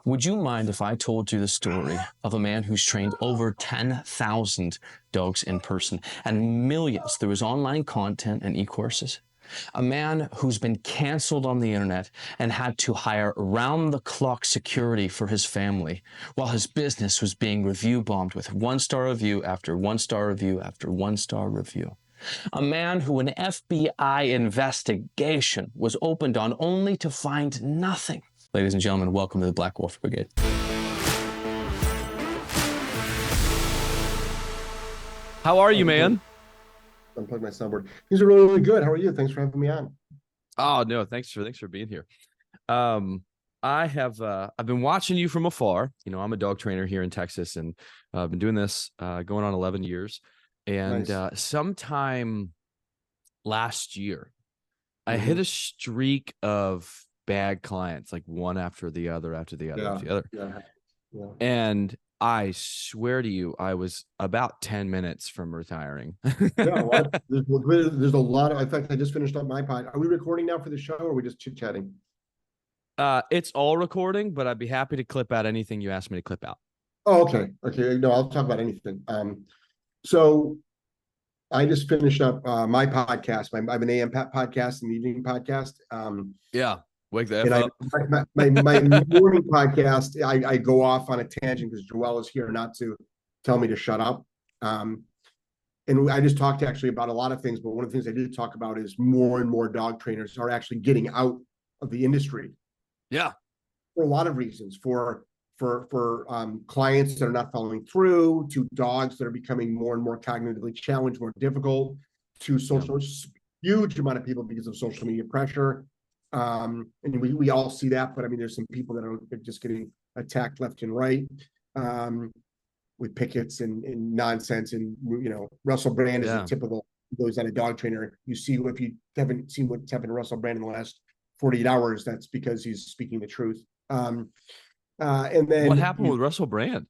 Would you mind if I told you the story of a man who's trained over 10,000 dogs in person and millions through his online content and e-courses? A man who's been canceled on the internet and had to hire round-the-clock security for his family while his business was being review bombed with one-star review after one-star review after one-star review. A man who an FBI investigation was opened on only to find nothing. Ladies and gentlemen, welcome to the Black Wolf Brigade. How are you, man? Unplug my soundboard. These are really, really good. How are you? Thanks for having me on. Oh no, thanks for being here. I've been watching you from afar. You know, I'm a dog trainer here in Texas, and I've been doing this going on 11 years. And Nice. Sometime last year, I hit a streak of bad clients, like one after the other, after the other. Yeah. And I swear to you, I was about 10 minutes from retiring. Yeah, well, there's a lot of, in fact, I just finished up my pod. Are we recording now for the show, or are we just chit-chatting? It's all recording, but I'd be happy to clip out anything you ask me to clip out. Oh, okay. No, I'll talk about anything. So I just finished up my podcast. I have an AM podcast and evening podcast. Yeah. Wake the F up. My morning podcast, I go off on a tangent because Joelle is here not to tell me to shut up. And I just talked actually about a lot of things, but one of the things I did talk about is more and more dog trainers are actually getting out of the industry. Yeah. For a lot of reasons, for clients that are not following through, to dogs that are becoming more and more cognitively challenged, more difficult, to huge amount of people because of social media pressure. And we all see that, but I mean, there's some people that are just getting attacked left and right with pickets and nonsense. And, you know, Russell Brand is a typical, goes at a dog trainer. You see, if you haven't seen what's happened to Russell Brand in the last 48 hours, that's because he's speaking the truth. And then what happened with Russell Brand?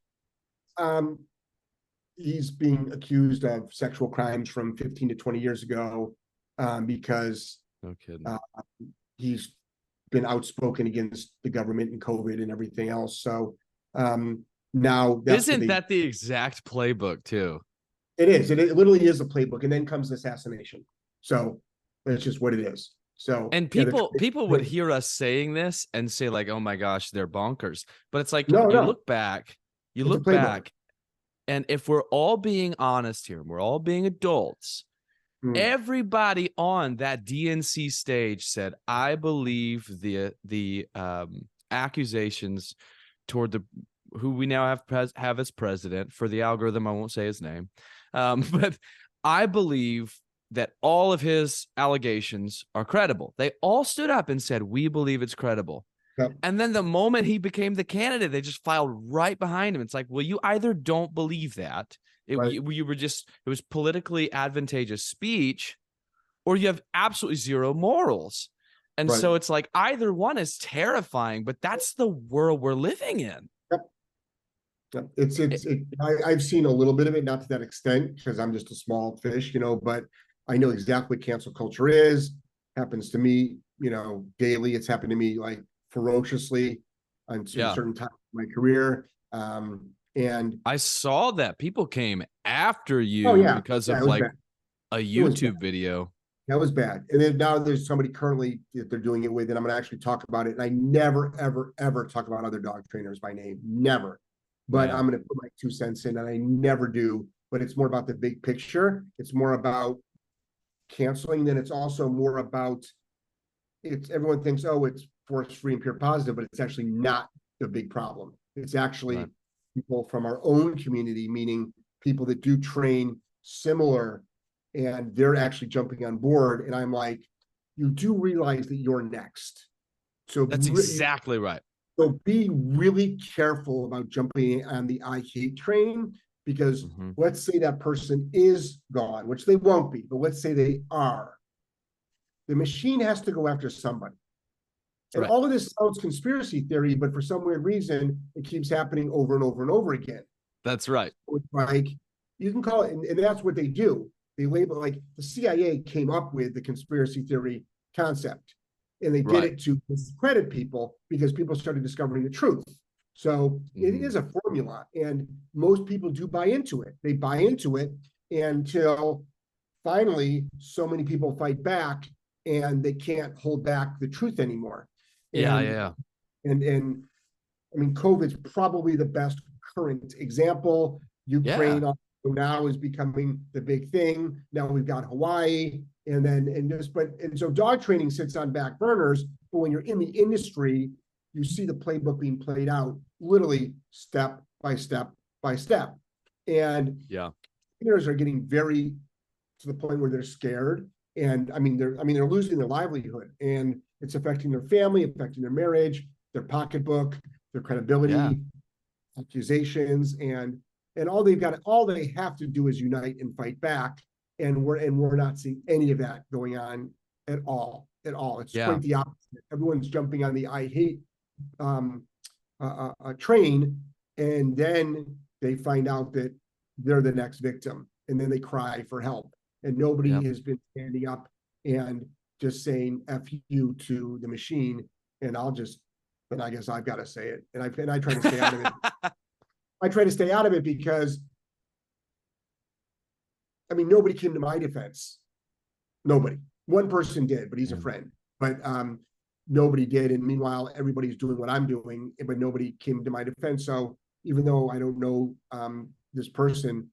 He's being accused of sexual crimes from 15 to 20 years ago because no kidding. He's been outspoken against the government and COVID and everything else. So now isn't that the exact playbook too? It is. It literally is a playbook, and then comes assassination. So that's just what it is. So and people would hear us saying this and say like, "Oh my gosh, they're bonkers." But it's like you look back, and if we're all being honest here, we're all being adults. Everybody on that DNC stage said, "I believe the accusations toward who we now have as president." For the algorithm, I won't say his name, but I believe that all of his allegations are credible. They all stood up and said, "We believe it's credible." Yep. And then the moment he became the candidate, they just filed right behind him. It's like, well, you either don't believe that. It was politically advantageous speech, or you have absolutely zero morals. And so it's like either one is terrifying, but that's the world we're living in. Yep. I've seen a little bit of it, not to that extent, because I'm just a small fish, you know, but I know exactly what cancel culture is. Happens to me, you know, daily. It's happened to me like ferociously on certain times of my career. And I saw that people came after you because of like a YouTube video. That was bad. And then now there's somebody currently that they're doing it with, and I'm going to actually talk about it. And I never, ever, ever talk about other dog trainers by name. Never. But I'm going to put my 2 cents in, and I never do. But it's more about the big picture. It's more about canceling. Then it's also more about everyone thinks, oh, it's force-free and pure positive, but it's actually not the big problem. It's actually people from our own community, meaning people that do train similar, and they're actually jumping on board. And I'm like, you do realize that you're next. So that's exactly right. So be really careful about jumping on the I hate train, because let's say that person is gone, which they won't be, but let's say they are. The machine has to go after somebody. And all of this sounds conspiracy theory, but for some weird reason, it keeps happening over and over and over again. That's right. So it's like, you can call it, and that's what they do. They label, like the CIA came up with the conspiracy theory concept, and they did it to discredit people because people started discovering the truth. So it is a formula, and most people do buy into it. They buy into it until finally so many people fight back and they can't hold back the truth anymore. Yeah. And I mean, COVID's probably the best current example. Ukraine now is becoming the big thing. Now we've got Hawaii, and so dog training sits on back burners. But when you're in the industry, you see the playbook being played out literally step by step by step. And trainers are getting very to the point where they're scared. And they're losing their livelihood, and it's affecting their family, affecting their marriage, their pocketbook, their credibility, accusations, and all they have to do is unite and fight back. And we're not seeing any of that going on at all. It's quite the opposite. Everyone's jumping on the I hate train, and then they find out that they're the next victim, and then they cry for help. And nobody has been standing up and just saying F you to the machine. And I guess I've got to say it. And I try to stay out of it. I try to stay out of it because, nobody came to my defense. Nobody. One person did, but he's a friend. But nobody did. And meanwhile, everybody's doing what I'm doing, but nobody came to my defense. So even though I don't know this person,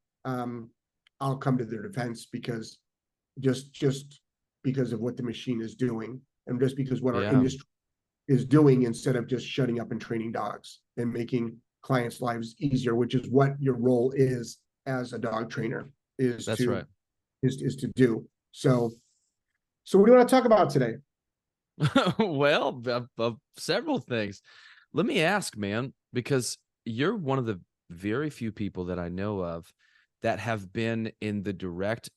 I'll come to their defense because just because of what the machine is doing, and just because what our industry is doing, instead of just shutting up and training dogs and making clients' lives easier, which is what your role is as a dog trainer, is to do. So what do you want to talk about today? Well, several things. Let me ask, man, because you're one of the very few people that I know of that have been in the direct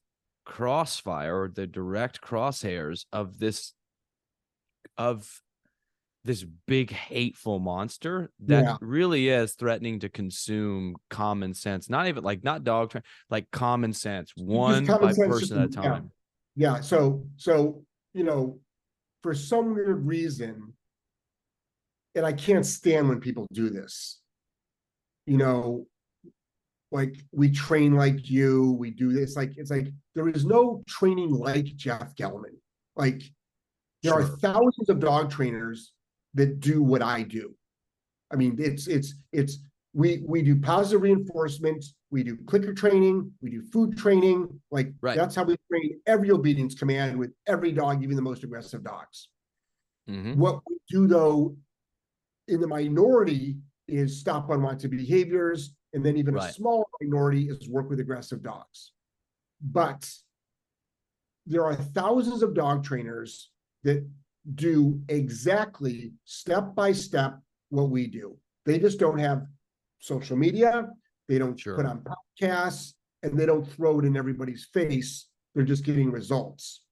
crossfire, or the direct crosshairs of this big hateful monster that really is threatening to consume common sense. Not dog train, like common sense, one by person at a time. Yeah. So for some weird reason, and I can't stand when people do this, like, we train like you, we do this. It's like there is no training like Jeff Gellman. Like, there are thousands of dog trainers that do what I do. We do positive reinforcement, we do clicker training, we do food training. That's how we train every obedience command with every dog, even the most aggressive dogs. What we do, though, in the minority, is stop unwanted behaviors. And then even a small minority is work with aggressive dogs. But there are thousands of dog trainers that do exactly step by step what we do. They just don't have social media. They don't put on podcasts, and they don't throw it in everybody's face. They're just getting results.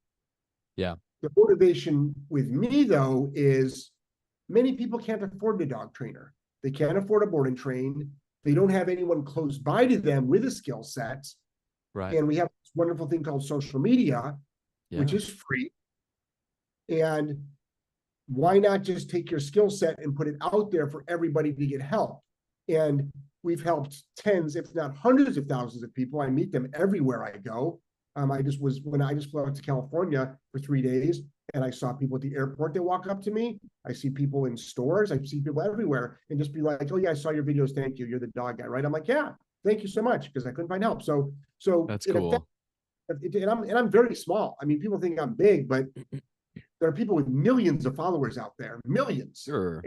Yeah. The motivation with me, though, is many people can't afford a dog trainer. They can't afford a board and train. They don't have anyone close by to them with a skill set. And we have this wonderful thing called social media, which is free. And why not just take your skill set and put it out there for everybody to get help? And we've helped tens, if not hundreds of thousands of people. I meet them everywhere I go. I just flew out to California for 3 days, and I saw people at the airport that walk up to me. I see people in stores. I see people everywhere, and just be like, "Oh yeah, I saw your videos. Thank you. You're the dog guy, right?" I'm like, "Yeah, thank you so much," because I couldn't find help. So that's cool. And I'm very small. People think I'm big, but there are people with millions of followers out there, millions. Sure.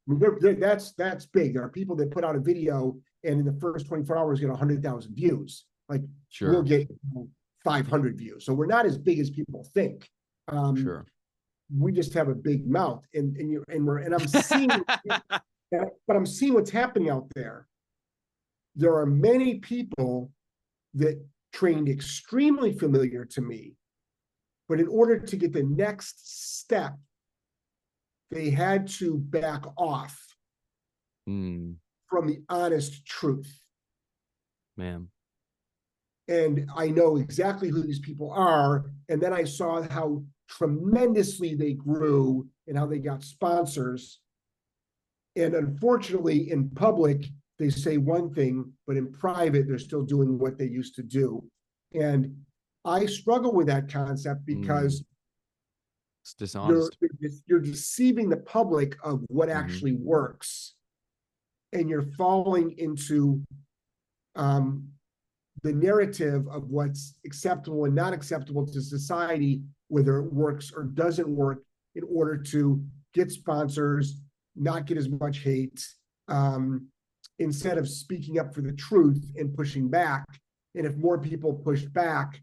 That's big. There are people that put out a video and in the first 24 hours get 100,000 views. We'll get 500 views. So we're not as big as people think. We just have a big mouth, and I'm seeing, but I'm seeing what's happening out there. There are many people that trained extremely familiar to me, but in order to get the next step, they had to back off from the honest truth. Man. And I know exactly who these people are. And then I saw how tremendously they grew and how they got sponsors. And unfortunately, in public, they say one thing, but in private, they're still doing what they used to do. And I struggle with that concept because it's dishonest. you're deceiving the public of what actually works. And you're falling into the narrative of what's acceptable and not acceptable to society, whether it works or doesn't work, in order to get sponsors, not get as much hate, instead of speaking up for the truth and pushing back. And if more people pushed back,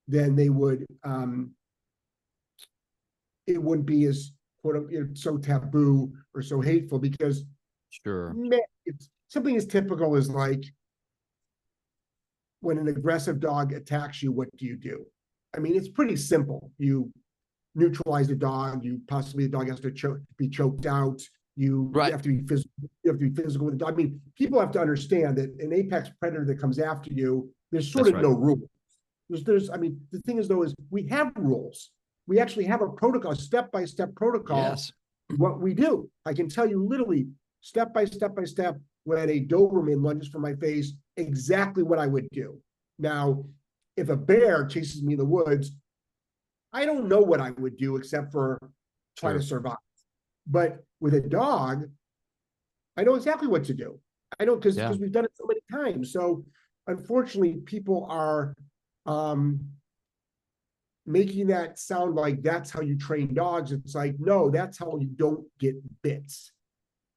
then they would, it wouldn't be as so taboo or so hateful, because it's something as typical as like, when an aggressive dog attacks you, what do? I mean, it's pretty simple. You neutralize the dog. The dog has to be choked out. You have to be physical. You have to be physical with the dog. I mean, people have to understand that an apex predator that comes after you, there's sort of no rules. I mean, the thing is, though, is we have rules. We actually have a protocol, step-by-step protocol. Yes. What we do, I can tell you literally step by step, when a Doberman lunges for my face, exactly what I would do. Now, if a bear chases me in the woods, I don't know what I would do except for try to survive. But with a dog, I know exactly what to do. I know because we've done it so many times. So unfortunately, people are making that sound like that's how you train dogs. It's like, no, that's how you don't get bits.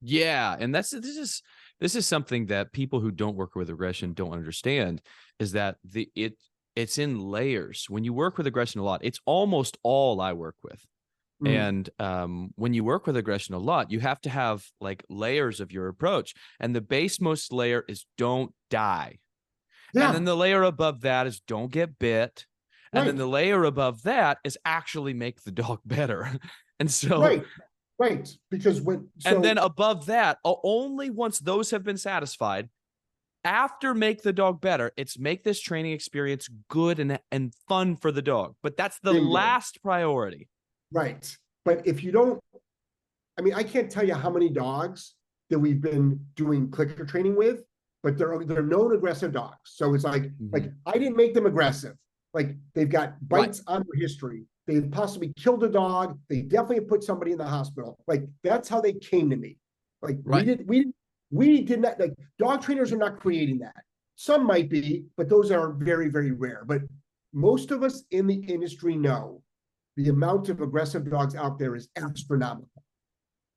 Yeah, and this is something that people who don't work with aggression don't understand, is that it's in layers. When you work with aggression a lot, it's almost all I work with. And when you work with aggression a lot, you have to have like layers of your approach. And the basemost layer is don't die. Yeah. And then the layer above that is don't get bit. And then the layer above that is actually make the dog better. And so Right, because and then above that, only once those have been satisfied, after make the dog better, it's make this training experience good and fun for the dog. But that's the last priority. Right. But if you don't, I mean, I can't tell you how many dogs that we've been doing clicker training with, but they're known aggressive dogs. So it's like I didn't make them aggressive. Like they've got bites on their history. They possibly killed a dog. They definitely put somebody in the hospital. Like that's how they came to me. Like we did not, like dog trainers are not creating that. Some might be, but those are very, very rare. But most of us in the industry know the amount of aggressive dogs out there is astronomical.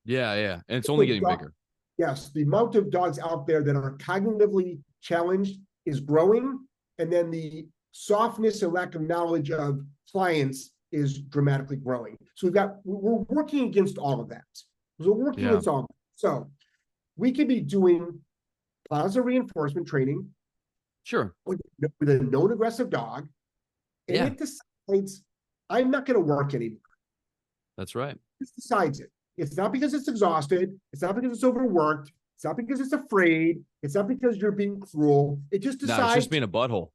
Yeah. And it's only getting bigger. Yes. The amount of dogs out there that are cognitively challenged is growing. And then the softness and lack of knowledge of clients is dramatically growing. So we're working against all of that. So we're working against all of that. So we could be doing positive reinforcement training. Sure. With a known aggressive dog. And it decides, I'm not going to work anymore. That's right. It decides it. It's not because it's exhausted. It's not because it's overworked. It's not because it's afraid. It's not because you're being cruel. It just decides. No, it's just being a butthole.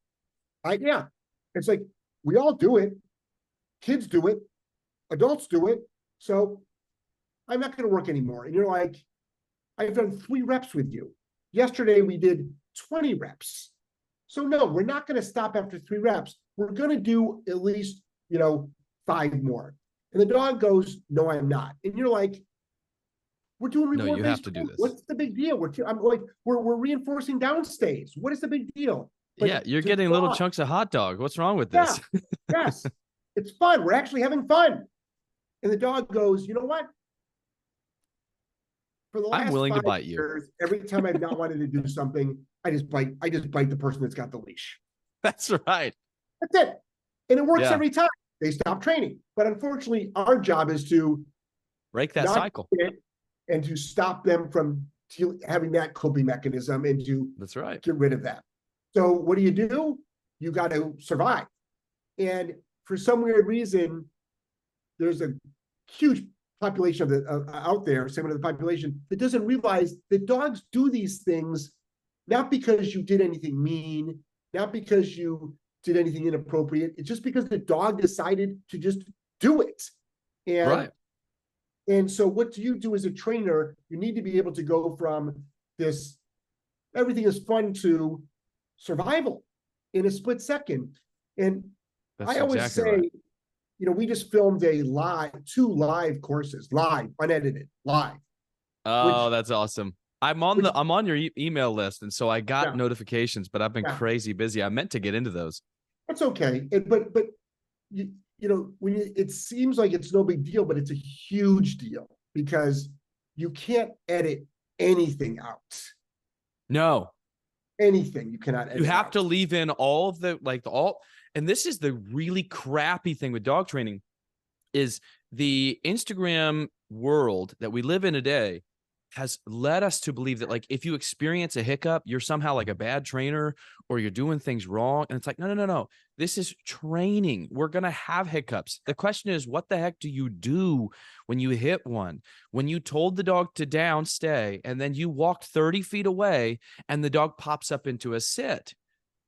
It's like, we all do it. Kids do it. Adults do it. So I'm not going to work anymore. And you're like, I've done 3 reps with you. Yesterday, we did 20 reps. So no, we're not going to stop after 3 reps. We're going to do at least, 5 more. And the dog goes, no, I'm not. And you're like, we're doing reward. No, you have to do this. What's the big deal? We're reinforcing downstays. What is the big deal? But you're getting little chunks of hot dog. What's wrong with this? Yes. It's fun. We're actually having fun. And the dog goes, you know what? For the last I'm willing to 5 bite years, every time I've not wanted to do something, I just bite the person that's got the leash. That's right. That's it. And it works every time. They stop training. But unfortunately, our job is to break that cycle and to stop them from having that coping mechanism and to get rid of that. So what do? You got to survive. And for some weird reason, there's a huge population out there, segment of the population, that doesn't realize that dogs do these things not because you did anything mean, not because you did anything inappropriate. It's just because the dog decided to just do it. And And so what do you do as a trainer? You need to be able to go from this, everything is fun, to survival in a split second. And That's I always exactly say, right. you know, we just filmed two live courses, live, unedited, live. Oh, that's awesome. I'm on your email list, and so I got Yeah. notifications, but I've been Yeah. crazy busy. I meant to get into those. That's okay. But you know, it seems like it's no big deal, but it's a huge deal, because you can't edit anything out. No, Anything you cannot edit you have out. to leave in all of and this is the really crappy thing with dog training, is the Instagram world that we live in today has led us to believe that, like, if you experience a hiccup, you're somehow like a bad trainer or you're doing things wrong. And it's like, no. This is training. We're going to have hiccups. The question is, what the heck do you do when you hit one? When you told the dog to down, stay, and then you walked 30 feet away and the dog pops up into a sit.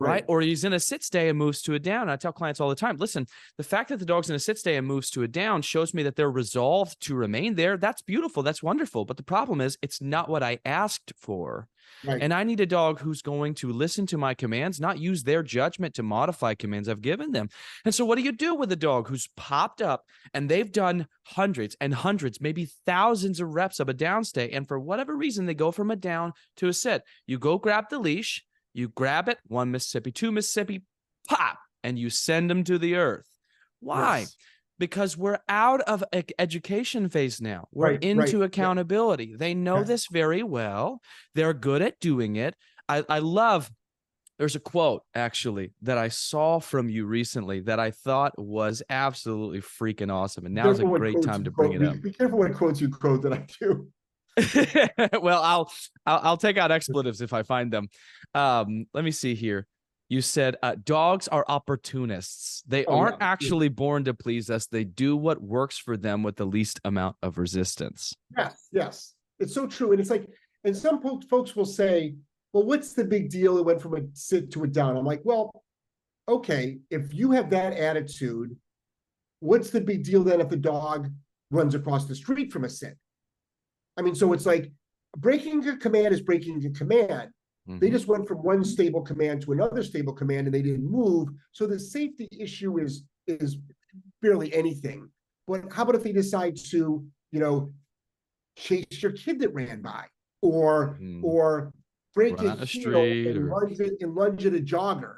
Right? Or he's in a sit stay and moves to a down. And I tell clients all the time, listen, the fact that the dog's in a sit stay and moves to a down shows me that they're resolved to remain there. That's beautiful. That's wonderful. But the problem is, it's not what I asked for. Right. And I need a dog who's going to listen to my commands, not use their judgment to modify commands I've given them. And so what do you do with a dog who's popped up and they've done hundreds and hundreds, maybe thousands of reps of a down stay, and for whatever reason, they go from a down to a sit? You go grab the leash, you grab it, 1 Mississippi, 2 Mississippi, pop, and you send them to the earth. Why? Yes. Because we're out of education phase now. We're into accountability. They know this very well. They're good at doing it. I love, there's a quote actually that I saw from you recently that I thought was absolutely freaking awesome. And now's a great time to bring it up. Be careful what quotes you quote that I do. Well, I'll take out expletives if I find them. Let me see here. You said dogs are opportunists. They aren't actually born to please us. They do what works for them with the least amount of resistance. Yes. It's so true. And it's like, and some folks will say, well, what's the big deal? It went from a sit to a down. I'm like, well, okay, if you have that attitude, what's the big deal then if the dog runs across the street from a sit? I mean, so it's like breaking a command is breaking a command. Mm-hmm. They just went from one stable command to another stable command and they didn't move. So the safety issue is barely anything. But how about if they decide to, you know, chase your kid that ran by, or break a heel and lunge at a jogger?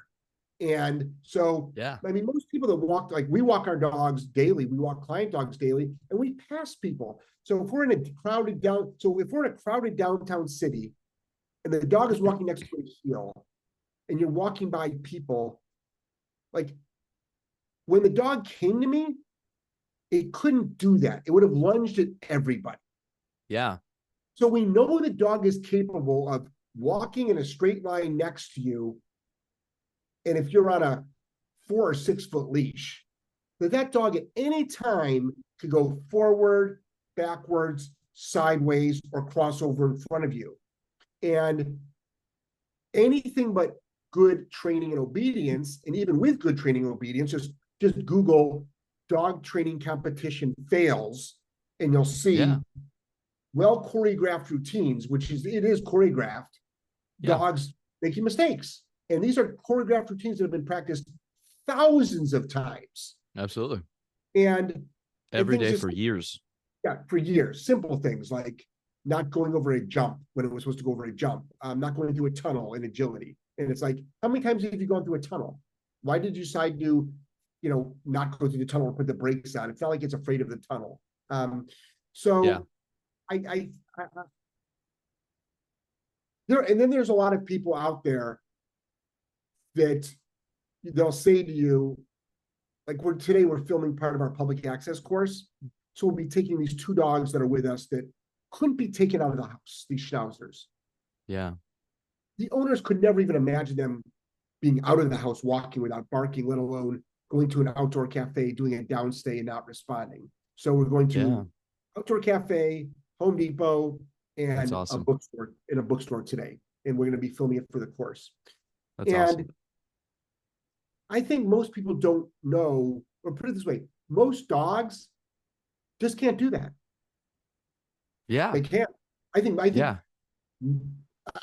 And so, I mean, most people that walk, like we walk our dogs daily, we walk client dogs daily, and we pass people. So if we're in a crowded downtown city, and the dog is walking next to a heel, and you're walking by people, like when the dog came to me, it couldn't do that. It would have lunged at everybody. Yeah. So we know the dog is capable of walking in a straight line next to you. And if you're on a 4 or 6 foot leash, that dog at any time could go forward, backwards, sideways, or cross over in front of you. And anything but good training and obedience, and even with good training and obedience, just Google dog training competition fails, and you'll see well choreographed routines, it is choreographed, dogs making mistakes. And these are choreographed routines that have been practiced thousands of times. Absolutely. And every day for years. Yeah, for years. Simple things like not going over a jump when it was supposed to go over a jump, not going through a tunnel in agility. And it's like, how many times have you gone through a tunnel? Why did you decide to, you know, not go through the tunnel or put the brakes on? It's not like it's afraid of the tunnel. There's a lot of people out there that they'll say to you, like today we're filming part of our public access course. So we'll be taking these 2 dogs that are with us that couldn't be taken out of the house, these schnauzers. Yeah. The owners could never even imagine them being out of the house, walking without barking, let alone going to an outdoor cafe, doing a downstay and not responding. So we're going to outdoor cafe, Home Depot, and a bookstore today. And we're going to be filming it for the course. That's awesome. I think most people don't know, or put it this way, most dogs just can't do that. Yeah. They can't. I think Yeah.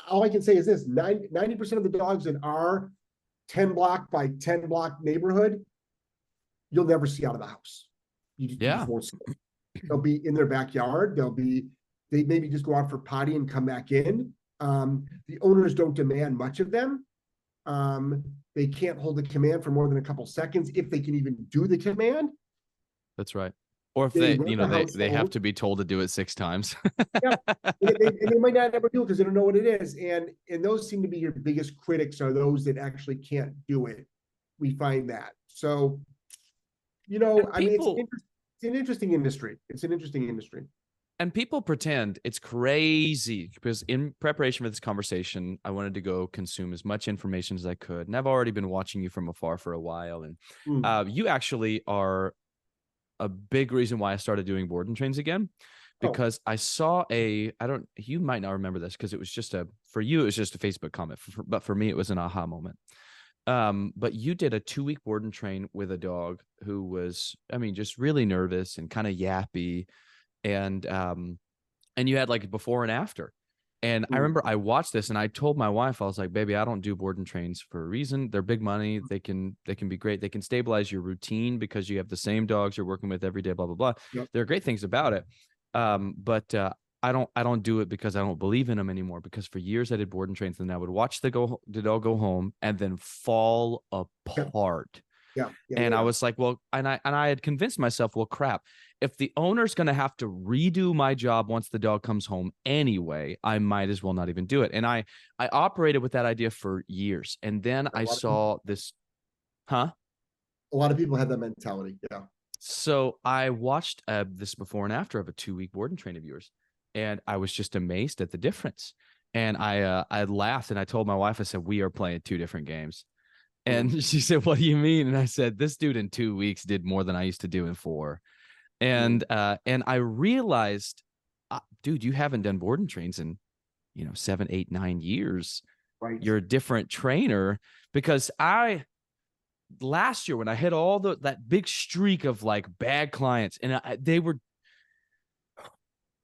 all I can say is this: 90% of the dogs in our 10 block by 10 block neighborhood, you'll never see out of the house. You Yeah. just won't see them. They'll be in their backyard. They maybe just go out for potty and come back in. The owners don't demand much of them. They can't hold the command for more than a couple seconds if they can even do the command. That's right. Or if They they, run you know, the they have household. to be told to do it 6 times. Yeah, and they might not ever do it because they don't know what it is. And those seem to be your biggest critics, are those that actually can't do it. We find that. So, you know, I mean, it's an interesting industry. It's an interesting industry. And people pretend it's crazy, because in preparation for this conversation, I wanted to go consume as much information as I could. And I've already been watching you from afar for a while. And you actually are a big reason why I started doing board and trains again, because I saw you might not remember this because it was just for you, it was just a Facebook comment, but for me, it was an aha moment. But you did a 2-week board and train with a dog who was, I mean, just really nervous and kind of yappy. And you had like before and after. And I remember I watched this and I told my wife, I was like, baby, I don't do board and trains for a reason. They're big money. They can be great. They can stabilize your routine because you have the same dogs you're working with every day, blah, blah, blah. Yep. There are great things about it. But I don't do it because I don't believe in them anymore, because for years I did board and trains and I would watch the dog go home and then fall apart. Yeah. And I was like, well, and I had convinced myself, well, crap, if the owner's going to have to redo my job once the dog comes home anyway, I might as well not even do it. And I operated with that idea for years. And then I saw this, A lot of people have that mentality. Yeah. So I watched this before and after of a 2-week board and train of yours. And I was just amazed at the difference. And I laughed and I told my wife, I said, we are playing 2 different games. And she said, what do you mean? And I said, this dude in 2 weeks did more than I used to do in 4. And I realized, dude, you haven't done board and trains in, 7, 8, 9 years. Right. You're a different trainer, because last year when I hit that big streak of like bad clients, and they were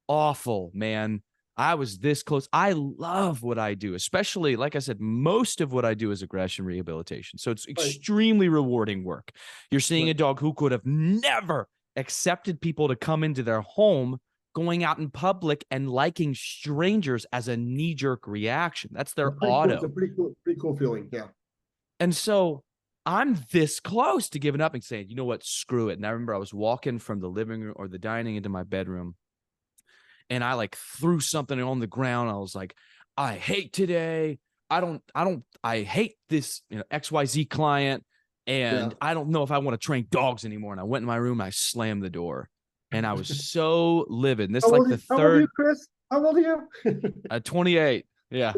awful, man. I was this close. I love what I do, especially, like I said, most of what I do is aggression rehabilitation. So it's extremely rewarding work. You're seeing a dog who could have never accepted people to come into their home, going out in public and liking strangers as a knee-jerk reaction. That's their auto. It's a pretty cool feeling. Yeah. And so I'm this close to giving up and saying, you know what, screw it. And I remember I was walking from the living room or the dining into my bedroom, and I like threw something on the ground. I was like, I hate today. I hate this, XYZ client. And I don't know if I want to train dogs anymore. And I went in my room, I slammed the door, and I was so livid. And this is like the third. How old are you, Chris? How old are you? 28. Yeah.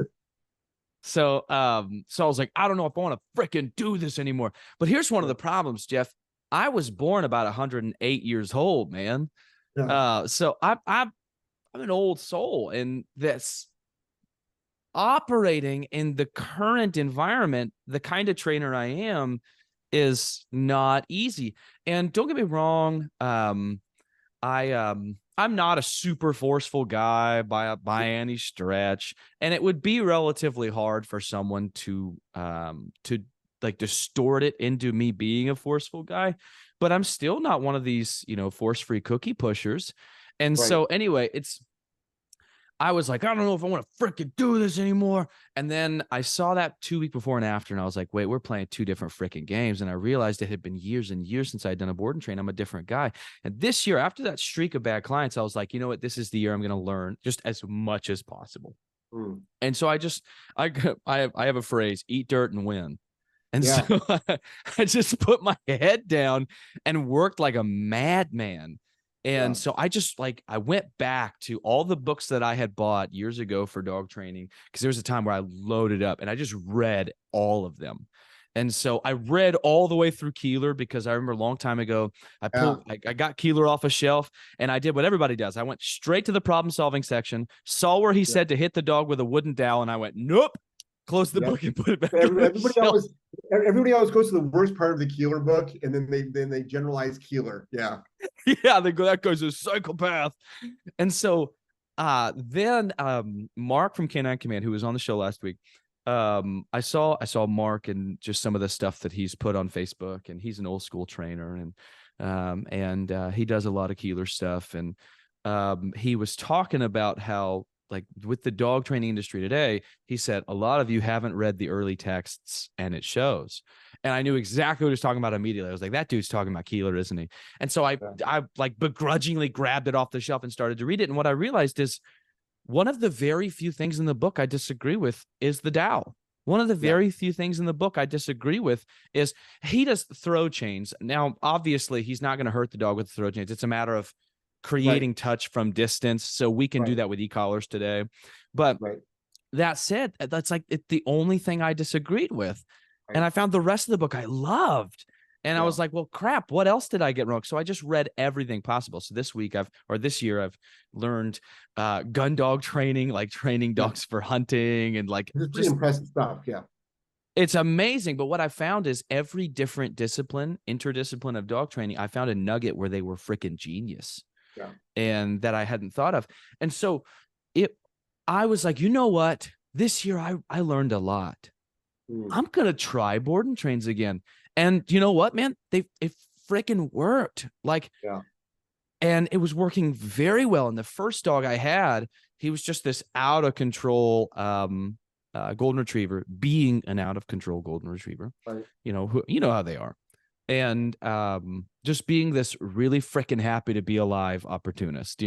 So I was like, I don't know if I want to freaking do this anymore. But here's one of the problems, Jeff. I was born about 108 years old, man. Yeah. So I'm an old soul, and this operating in the current environment, the kind of trainer I am, is not easy. And don't get me wrong, I'm not a super forceful guy by any stretch, and it would be relatively hard for someone to like distort it into me being a forceful guy. But I'm still not one of these, force-free cookie pushers. And so anyway, I was like, I don't know if I want to freaking do this anymore. And then I saw that 2 weeks before and after, and I was like, wait, we're playing 2 different freaking games. And I realized it had been years and years since I'd done a board and train. I'm a different guy. And this year, after that streak of bad clients, I was like, you know what? This is the year I'm going to learn just as much as possible. And so I have a phrase, eat dirt and win. And so I just put my head down and worked like a madman. And so I went back to all the books that I had bought years ago for dog training, because there was a time where I loaded up and I just read all of them. And so I read all the way through Keeler, because I remember a long time ago, I got Keeler off a shelf, and I did what everybody does. I went straight to the problem solving section, saw where he said to hit the dog with a wooden dowel, and I went, nope. Close the book and put it back. Everybody always goes to the worst part of the Keeler book, and then they generalize Keeler. Yeah. Yeah, they go, that guy's a psychopath. And so then Mark from Canine Command, who was on the show last week, I saw Mark and just some of the stuff that he's put on Facebook, and he's an old school trainer, and he does a lot of Keeler stuff, and he was talking about how, like, with the dog training industry today, he said a lot of you haven't read the early texts, and it shows. And I knew exactly what he was talking about immediately. I was like, that dude's talking about Keeler, isn't he? And so I like begrudgingly grabbed it off the shelf and started to read it. And what I realized is one of the very few things in the book I disagree with is the Tao. One of the very few things in the book I disagree with is he does throw chains. Now, obviously, he's not going to hurt the dog with the throw chains. It's a matter of creating touch from distance. So we can do that with e-collars today. But that said, that's like the only thing I disagreed with. And I found the rest of the book I loved. And I was like, well, crap, what else did I get wrong? So I just read everything possible. So this year I've learned gun dog training, like training dogs for hunting, and like it's pretty impressive stuff. Yeah. It's amazing. But what I found is every different interdiscipline of dog training, I found a nugget where they were freaking genius. Yeah. And that I hadn't thought of. And so I was like, you know what? This year I learned a lot. I'm going to try board and trains again. And you know what, man? It freaking worked. Like, and it was working very well. And the first dog I had, he was just this out of control golden retriever, being an out of control golden retriever. Right. You know how they are. And just being this really freaking happy to be alive opportunist,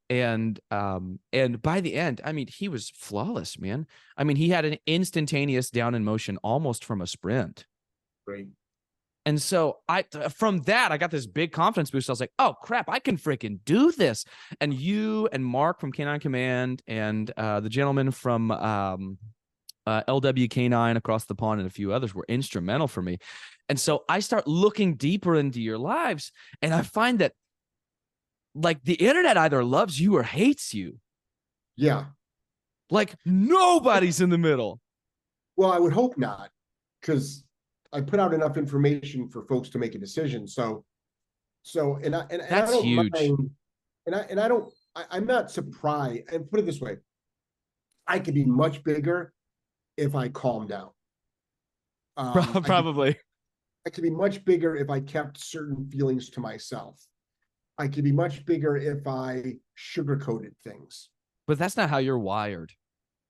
And by the end, I mean, he was flawless, man. I mean, he had an instantaneous down in motion almost from a sprint. Right. And so from that, I got this big confidence boost. I was like, oh crap, I can freaking do this. And you and Mark from Canine Command and the gentleman from LW Canine across the pond and a few others were instrumental for me. And so I start looking deeper into your lives, and I find that, like, the internet either loves you or hates you. Yeah. Like, nobody's in the middle. Well, I would hope not, because I put out enough information for folks to make a decision. So that's I don't huge. Mind, I'm not surprised. And put it this way, I could be much bigger if I calm down. Probably. I could be much bigger if I kept certain feelings to myself. I could be much bigger if I sugarcoated things. But that's not how you're wired.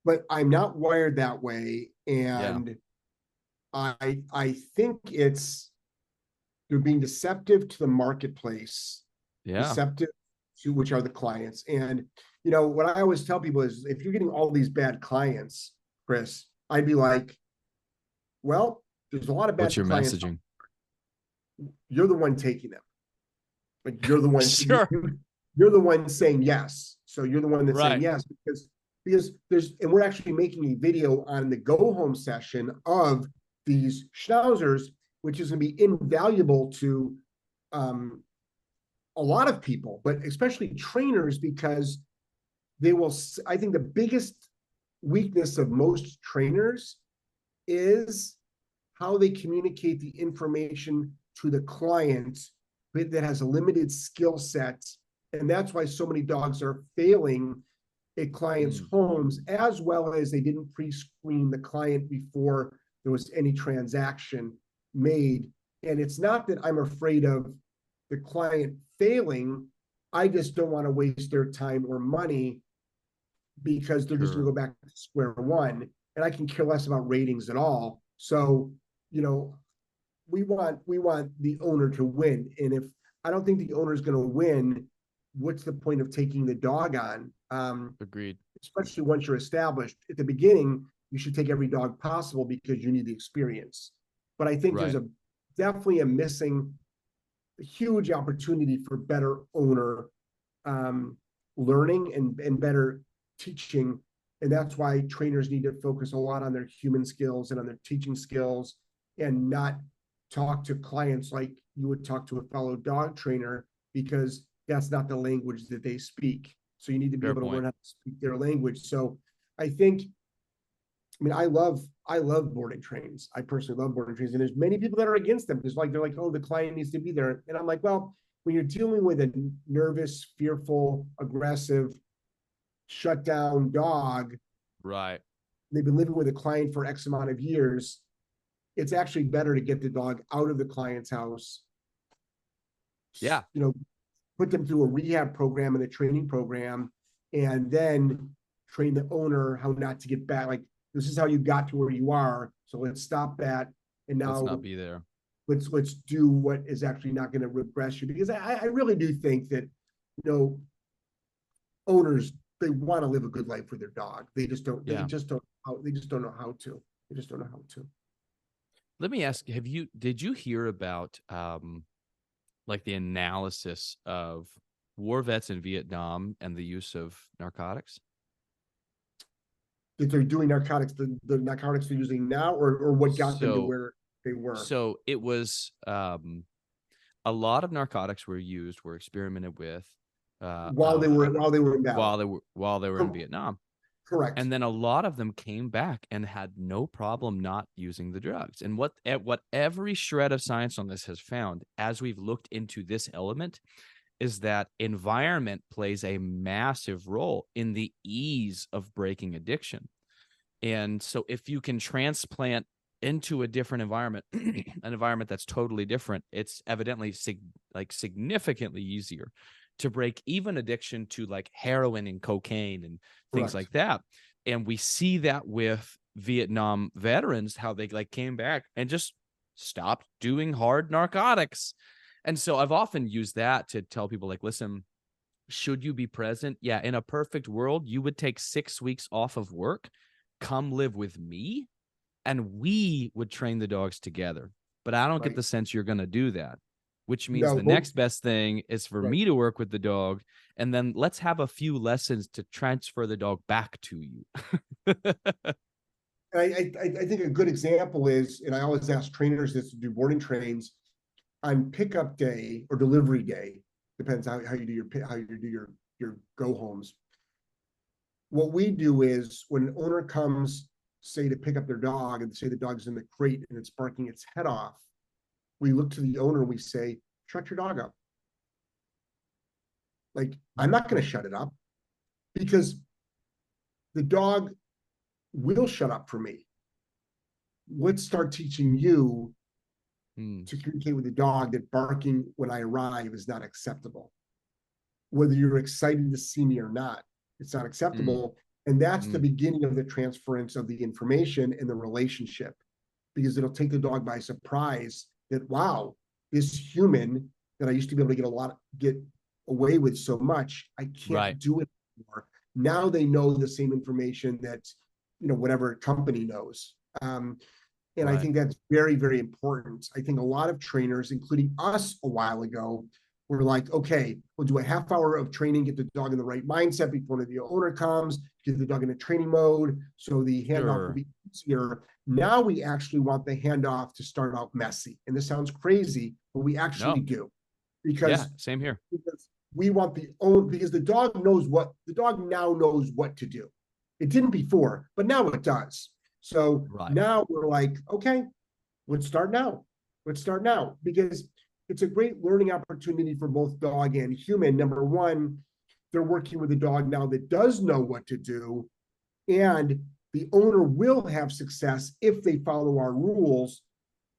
But I'm not wired that way. And I think they're being deceptive to the marketplace, deceptive to which are the clients. And, what I always tell people is, if you're getting all these bad clients, Chris, I'd be like, well, there's a lot of bad clients. What's your messaging? You're the one taking them. Like, you're the one. Sure. You're the one saying yes. So you're the one that's saying yes, because and we're actually making a video on the go home session of these schnauzers, which is going to be invaluable to a lot of people, but especially trainers, because I think the biggest weakness of most trainers is how they communicate the information to the client that has a limited skill set. And that's why so many dogs are failing at clients' homes, as well as they didn't pre-screen the client before there was any transaction made. And it's not that I'm afraid of the client failing. I just don't want to waste their time or money, because they're just going to go back to square one. And I can care less about ratings at all. So, we want the owner to win. And if I don't think the owner is going to win, what's the point of taking the dog on? Agreed. Especially once you're established. At the beginning, you should take every dog possible because you need the experience. But I think there's definitely a missing huge opportunity for better owner learning and better teaching. And that's why trainers need to focus a lot on their human skills and on their teaching skills, and not talk to clients like you would talk to a fellow dog trainer, because that's not the language that they speak. So you need to be able to learn how to speak their language. So I love boarding trains. I personally love boarding trains. And there's many people that are against them. They're like, oh, the client needs to be there. And I'm like, well, when you're dealing with a nervous, fearful, aggressive shut down dog, Right. they've been living with a client for X amount of years, it's actually better to get the dog out of the client's house. Yeah. You know, put them through a rehab program and a training program, and then train the owner how not to get back. Like, this is how you got to where you are, so let's stop that. And Let's now not be there. let's do what is actually not going to regress you. Because I really do think that, you know, owners, they want to live a good life for their dog. They just don't, Yeah. they just don't know how to. They just don't know how to. Let me ask, did you hear about like the analysis of war vets in Vietnam and the use of narcotics? That they're doing narcotics, the narcotics they're using now, or what got them to So- where they were. So it was a lot of narcotics were experimented with while they were in battle. while they were in Vietnam. Correct. And then a lot of them came back and had no problem not using the drugs. And what every shred of science on this has found, as we've looked into this element, is that environment plays a massive role in the ease of breaking addiction. And so if you can transplant into a different environment, an environment that's totally different, it's evidently significantly easier to break even addiction to like heroin and cocaine and things Correct. like that. And we see that with Vietnam veterans, how they like came back and just stopped doing hard narcotics. And so I've often used that to tell people, like, listen, should you be present? Yeah. In a perfect world, you would take 6 weeks off of work, come live with me, and we would train the dogs together. But I don't get Right. the sense you're going to do that, which means No, the next best thing is for Right. me to work with the dog. And then let's have a few lessons to transfer the dog back to you. I think a good example is, and I always ask trainers this to do boarding trains, on pickup day or delivery day, depends how you do your go homes. What we do is, when an owner comes, say, to pick up their dog, and say the dog's in the crate and it's barking its head off, we look to the owner and we say, shut your dog up. Like, I'm not going to shut it up, because the dog will shut up for me. Let's start teaching you to communicate with the dog that barking when I arrive is not acceptable. Whether you're excited to see me or not, it's not acceptable. And that's the beginning of the transference of the information and the relationship, because it'll take the dog by surprise that, wow, this human that I used to be able to get away with so much, I can't do it anymore. Now they know the same information that, you know, whatever company knows. And I think that's very, very important. I think a lot of trainers, including us a while ago, were like, okay, we'll do a half hour of training, get the dog in the right mindset before the owner comes, get the dog in a training mode, so the handoff will be easier. Now we actually want the handoff to start out messy. And this sounds crazy, but we actually do. Because same here. Because we want because the dog now knows what to do. It didn't before, but now it does. So now we're like, okay, let's start now. Because it's a great learning opportunity for both dog and human. Number one, they're working with a dog now that does know what to do, and the owner will have success if they follow our rules.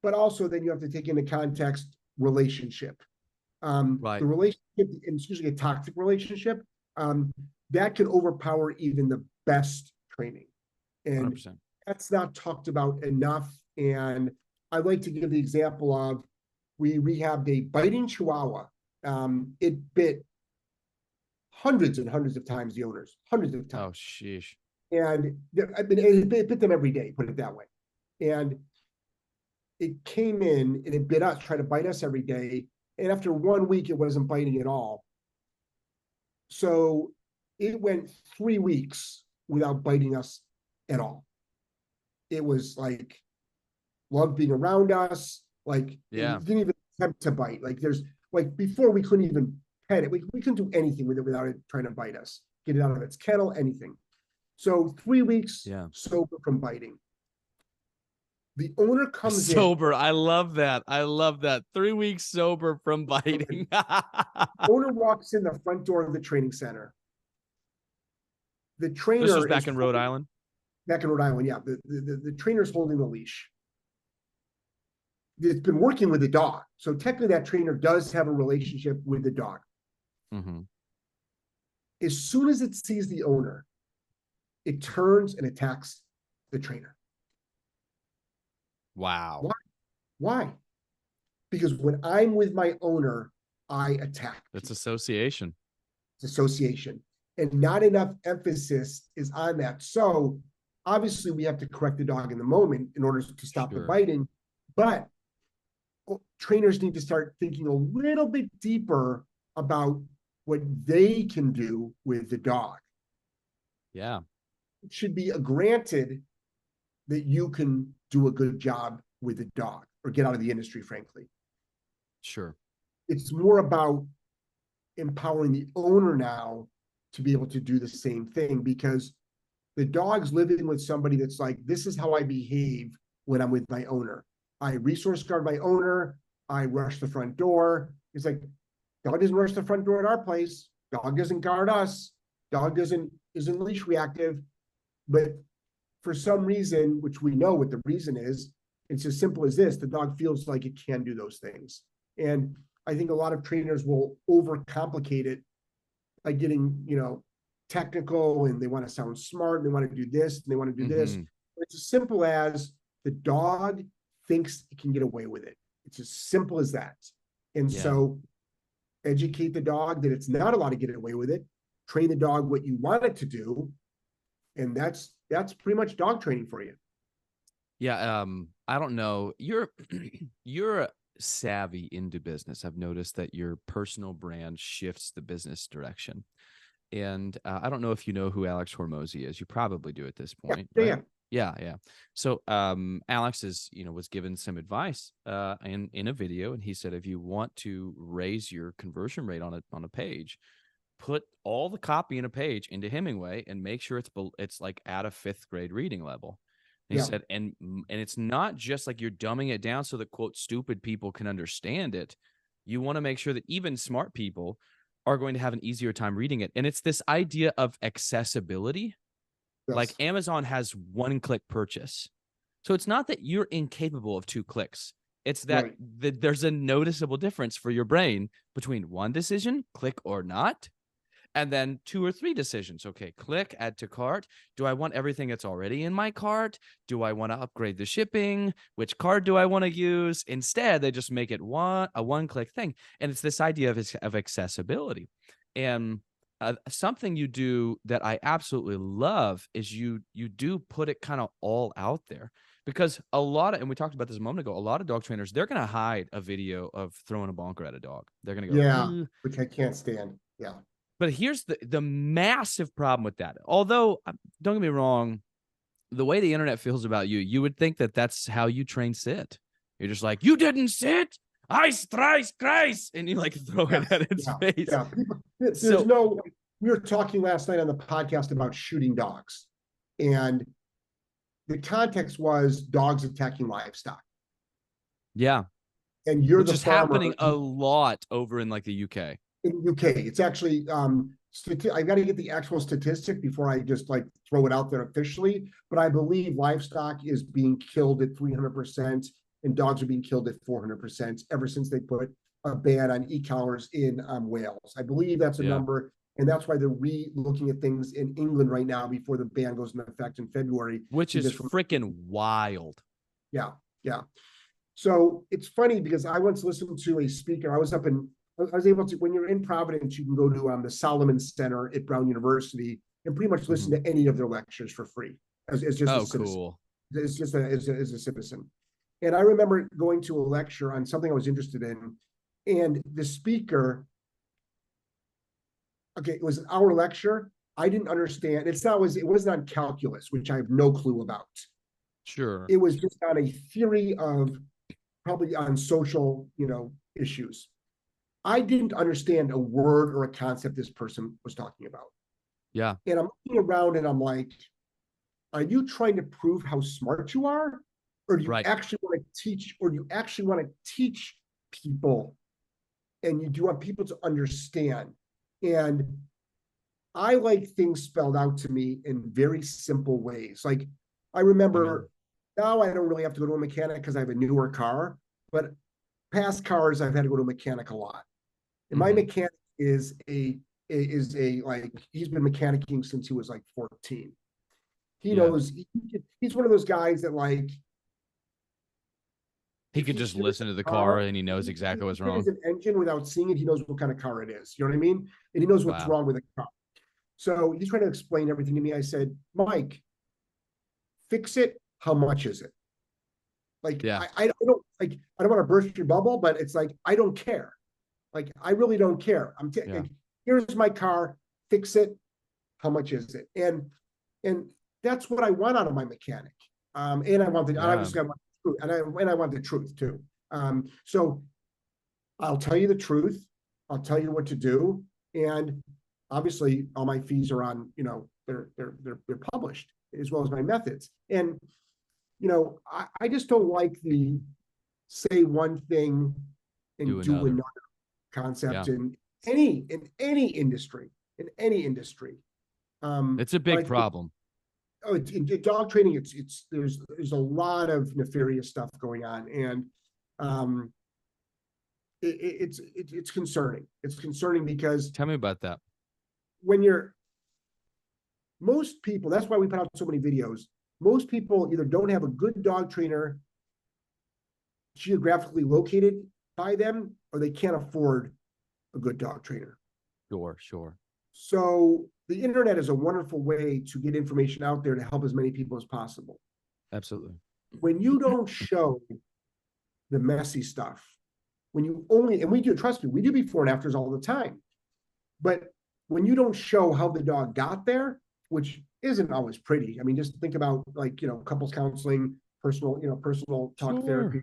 But also, then you have to take into context relationship. The relationship, and it's usually a toxic relationship, that can overpower even the best training. And 100%. That's not talked about enough. And I like to give the example of, we rehabbed a biting Chihuahua. It bit hundreds and hundreds of times the owners, hundreds of times. Oh, sheesh. And it bit them every day, put it that way. And it came in and it bit us, tried to bite us every day. And after 1 week, it wasn't biting at all. So it went 3 weeks without biting us at all. It was like, loved being around us. Like, it didn't even attempt to bite. Like, before, we couldn't even pet it. We couldn't do anything with it without it trying to bite us, get it out of its kennel, anything. So 3 weeks sober from biting. The owner comes sober. I love that. 3 weeks sober from biting. Owner walks in the front door of the training center. the trainer. This was back in Rhode Island? Back in Rhode Island, yeah. The trainer's holding the leash. It's been working with the dog. So technically that trainer does have a relationship with the dog. Mm-hmm. As soon as it sees the owner, it turns and attacks the trainer. Wow. Why? Because when I'm with my owner, I attack. That's association. It's association. And not enough emphasis is on that. So obviously we have to correct the dog in the moment in order to stop the biting. But trainers need to start thinking a little bit deeper about what they can do with the dog. Yeah. It should be granted that you can do a good job with the dog or get out of the industry, frankly. Sure. It's more about empowering the owner now to be able to do the same thing, because the dog's living with somebody that's like, this is how I behave when I'm with my owner. I resource guard my owner. I rush the front door. It's like, dog doesn't rush the front door at our place. Dog doesn't guard us. Dog isn't leash reactive. But for some reason, which we know what the reason is, it's as simple as this: the dog feels like it can do those things. And I think a lot of trainers will overcomplicate it by getting, technical, and they want to sound smart, and they want to do this, and they want to do this. It's as simple as the dog thinks it can get away with it. It's as simple as that. And so educate the dog that it's not allowed to get away with it. Train the dog what you want it to do. And that's pretty much dog training for you. Yeah. I don't know. You're savvy into business. I've noticed that your personal brand shifts the business direction. And I don't know if you know who Alex Hormozi is. You probably do at this point. Yeah. Right? Yeah. So Alex was given some advice in a video, and he said, if you want to raise your conversion rate on a page, put all the copy in a page into Hemingway and make sure it's like at a 5th grade reading level. And he said, and it's not just like you're dumbing it down so that, quote, stupid people can understand it. You want to make sure that even smart people are going to have an easier time reading it. And it's this idea of accessibility. Yes. Like Amazon has 1-click purchase. So it's not that you're incapable of 2 clicks. It's that there's a noticeable difference for your brain between one decision, click or not, and then 2 or 3 decisions. Okay, click, add to cart. Do I want everything that's already in my cart? Do I want to upgrade the shipping? Which card do I want to use? Instead, they just make it a 1-click thing. And it's this idea of accessibility. And something you do that I absolutely love is you do put it kind of all out there. Because and we talked about this a moment ago, a lot of dog trainers, they're going to hide a video of throwing a bonker at a dog. They're going to go, which I can't stand. Yeah. But here's the massive problem with that. Although, don't get me wrong, the way the internet feels about you, you would think that that's how you train sit. You're just like, you didn't sit? I strike, Christ. And you like throw it at its face. Yeah. We were talking last night on the podcast about shooting dogs. And the context was dogs attacking livestock. Yeah. And you're Which is happening a lot over in like the UK. In the UK, it's actually I got to get the actual statistic before I just like throw it out there officially, but I believe livestock is being killed at 300% and dogs are being killed at 400% ever since they put a ban on e-collars in Wales. I believe that's a number, and that's why they're re-looking at things in England right now before the ban goes into effect in February. Which is freaking wild. Yeah. So it's funny because I once listened to a speaker. I was able to, when you're in Providence, you can go to the Solomon Center at Brown University and pretty much listen to any of their lectures for free as just a citizen. Cool. It's just as a citizen. And I remember going to a lecture on something I was interested in, and the speaker, it was an hour lecture. I didn't understand. It wasn't on calculus, which I have no clue about. Sure. It was just on a theory of probably on social, issues. I didn't understand a word or a concept this person was talking about. Yeah. And I'm looking around and I'm like, are you trying to prove how smart you are? Or do you actually want to teach, people, and you do want people to understand? And I like things spelled out to me in very simple ways. Like I remember now I don't really have to go to a mechanic because I have a newer car, but past cars I've had to go to a mechanic a lot. And my mechanic is a like he's been mechanicking since he was like 14. He knows he's one of those guys that like he could just listen to the car and he knows exactly what's wrong. An engine without seeing it, he knows what kind of car it is. You know what I mean? And he knows what's wrong with the car. So he's trying to explain everything to me. I said, Mike, fix it. How much is it? Like, I don't like, I don't want to burst your bubble, but it's like, I don't care. Like, I really don't care. Like, here's my car, fix it. How much is it? And that's what I want out of my mechanic. And I want the, obviously I want the truth, and I want the truth too. So I'll tell you the truth. I'll tell you what to do. And obviously all my fees are on, you know, they're published, as well as my methods. And, you know, I just don't like the say one thing and do another concept in any industry, it's a big problem. In dog training, there's a lot of nefarious stuff going on, and it's concerning. It's concerning because tell me about that. When most people, that's why we put out so many videos. Most people either don't have a good dog trainer geographically located by them, or they can't afford a good dog trainer. Sure. So the internet is a wonderful way to get information out there to help as many people as possible. Absolutely. When you don't show the messy stuff, when you only, and we do, trust me, we do before and afters all the time. But when you don't show how the dog got there, which isn't always pretty. I mean, just think about, like, you know, couples counseling, personal talk therapy,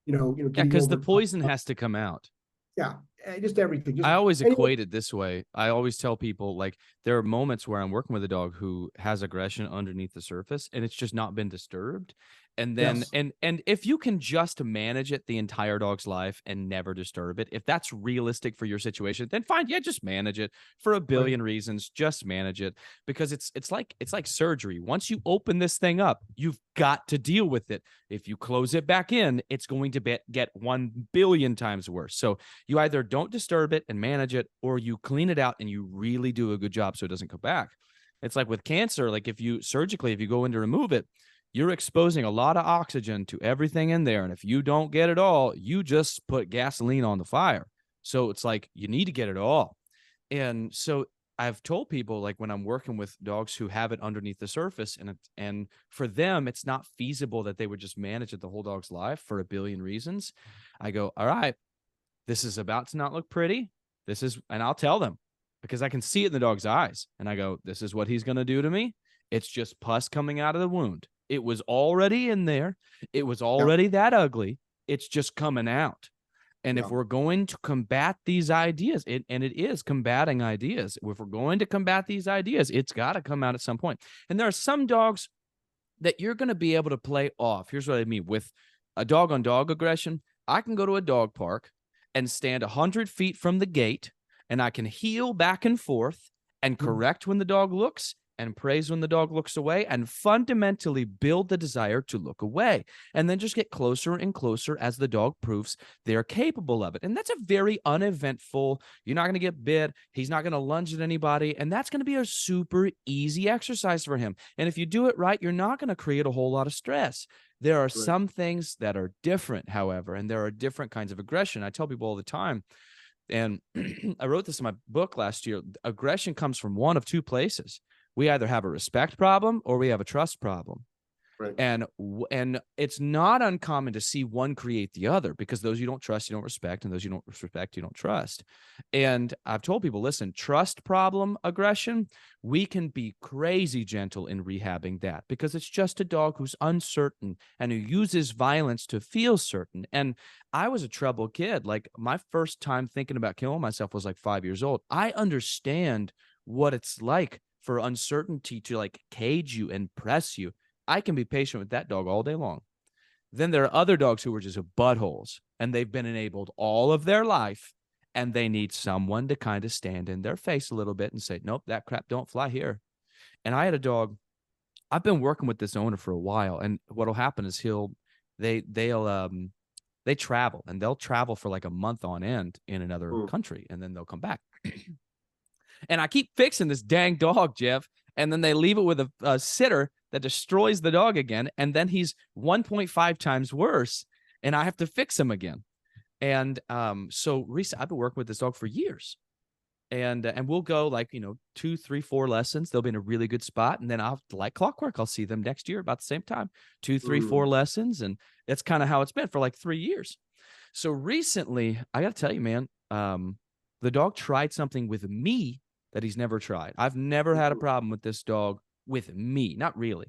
because the poison has to come out. Yeah, just everything. I always equate it this way. I always tell people, like, there are moments where I'm working with a dog who has aggression underneath the surface and it's just not been disturbed. And then, and if you can just manage it the entire dog's life and never disturb it, if that's realistic for your situation, then fine. Yeah, just manage it for a billion reasons. Just manage it, because it's like surgery. Once you open this thing up, you've got to deal with it. If you close it back in, it's going to get 1 billion times worse. So you either don't disturb it and manage it, or you clean it out and you really do a good job so it doesn't come back. It's like with cancer, like if you go in to remove it, you're exposing a lot of oxygen to everything in there. And if you don't get it all, you just put gasoline on the fire. So it's like, you need to get it all. And so I've told people, like, when I'm working with dogs who have it underneath the surface, and for them, it's not feasible that they would just manage it the whole dog's life for a billion reasons. I go, all right, this is about to not look pretty. And I'll tell them, because I can see it in the dog's eyes. And I go, this is what he's going to do to me. It's just pus coming out of the wound. It was already in there. It was already that ugly. It's just coming out. And if we're going to combat these ideas, and it is combating ideas, if we're going to combat these ideas, it's got to come out at some point. And there are some dogs that you're going to be able to play off. Here's what I mean. With a dog-on-dog aggression, I can go to a dog park and stand 100 feet from the gate, and I can heel back and forth and correct when the dog looks and praise when the dog looks away, and fundamentally build the desire to look away, and then just get closer and closer as the dog proves they're capable of it. And that's a very uneventful, you're not going to get bit, he's not going to lunge at anybody, and that's going to be a super easy exercise for him. And if you do it right, you're not going to create a whole lot of stress. There are some things that are different, however, and there are different kinds of aggression. I tell people all the time, and I wrote this in my book last year, aggression comes from one of two places. We either have a respect problem or we have a trust problem. Right. And it's not uncommon to see one create the other, because those you don't trust, you don't respect, and those you don't respect, you don't trust. And I've told people, listen, trust problem aggression, we can be crazy gentle in rehabbing that, because it's just a dog who's uncertain and who uses violence to feel certain. And I was a troubled kid. Like, my first time thinking about killing myself was like 5 years old. I understand what it's like for uncertainty to, like, cage you and press you. I can be patient with that dog all day long. Then there are other dogs who are just buttholes, and they've been enabled all of their life, and they need someone to kind of stand in their face a little bit and say, nope, that crap don't fly here. And I had a dog. I've been working with this owner for a while, and what'll happen is they travel, and they'll travel for like a month on end in another country, and then they'll come back. And I keep fixing this dang dog, Jeff, and then they leave it with a sitter that destroys the dog again, and then he's 1.5 times worse, and I have to fix him again. And so recently, I've been working with this dog for years, and we'll go like 2, 3, 4 lessons. They'll be in a really good spot, and then I'll like clockwork. I'll see them next year about the same time, 2, 3, 4 lessons, and that's kind of how it's been for like 3 years. So recently, I got to tell you, man, the dog tried something with me that he's never tried. I've never had a problem with this dog with me, not really.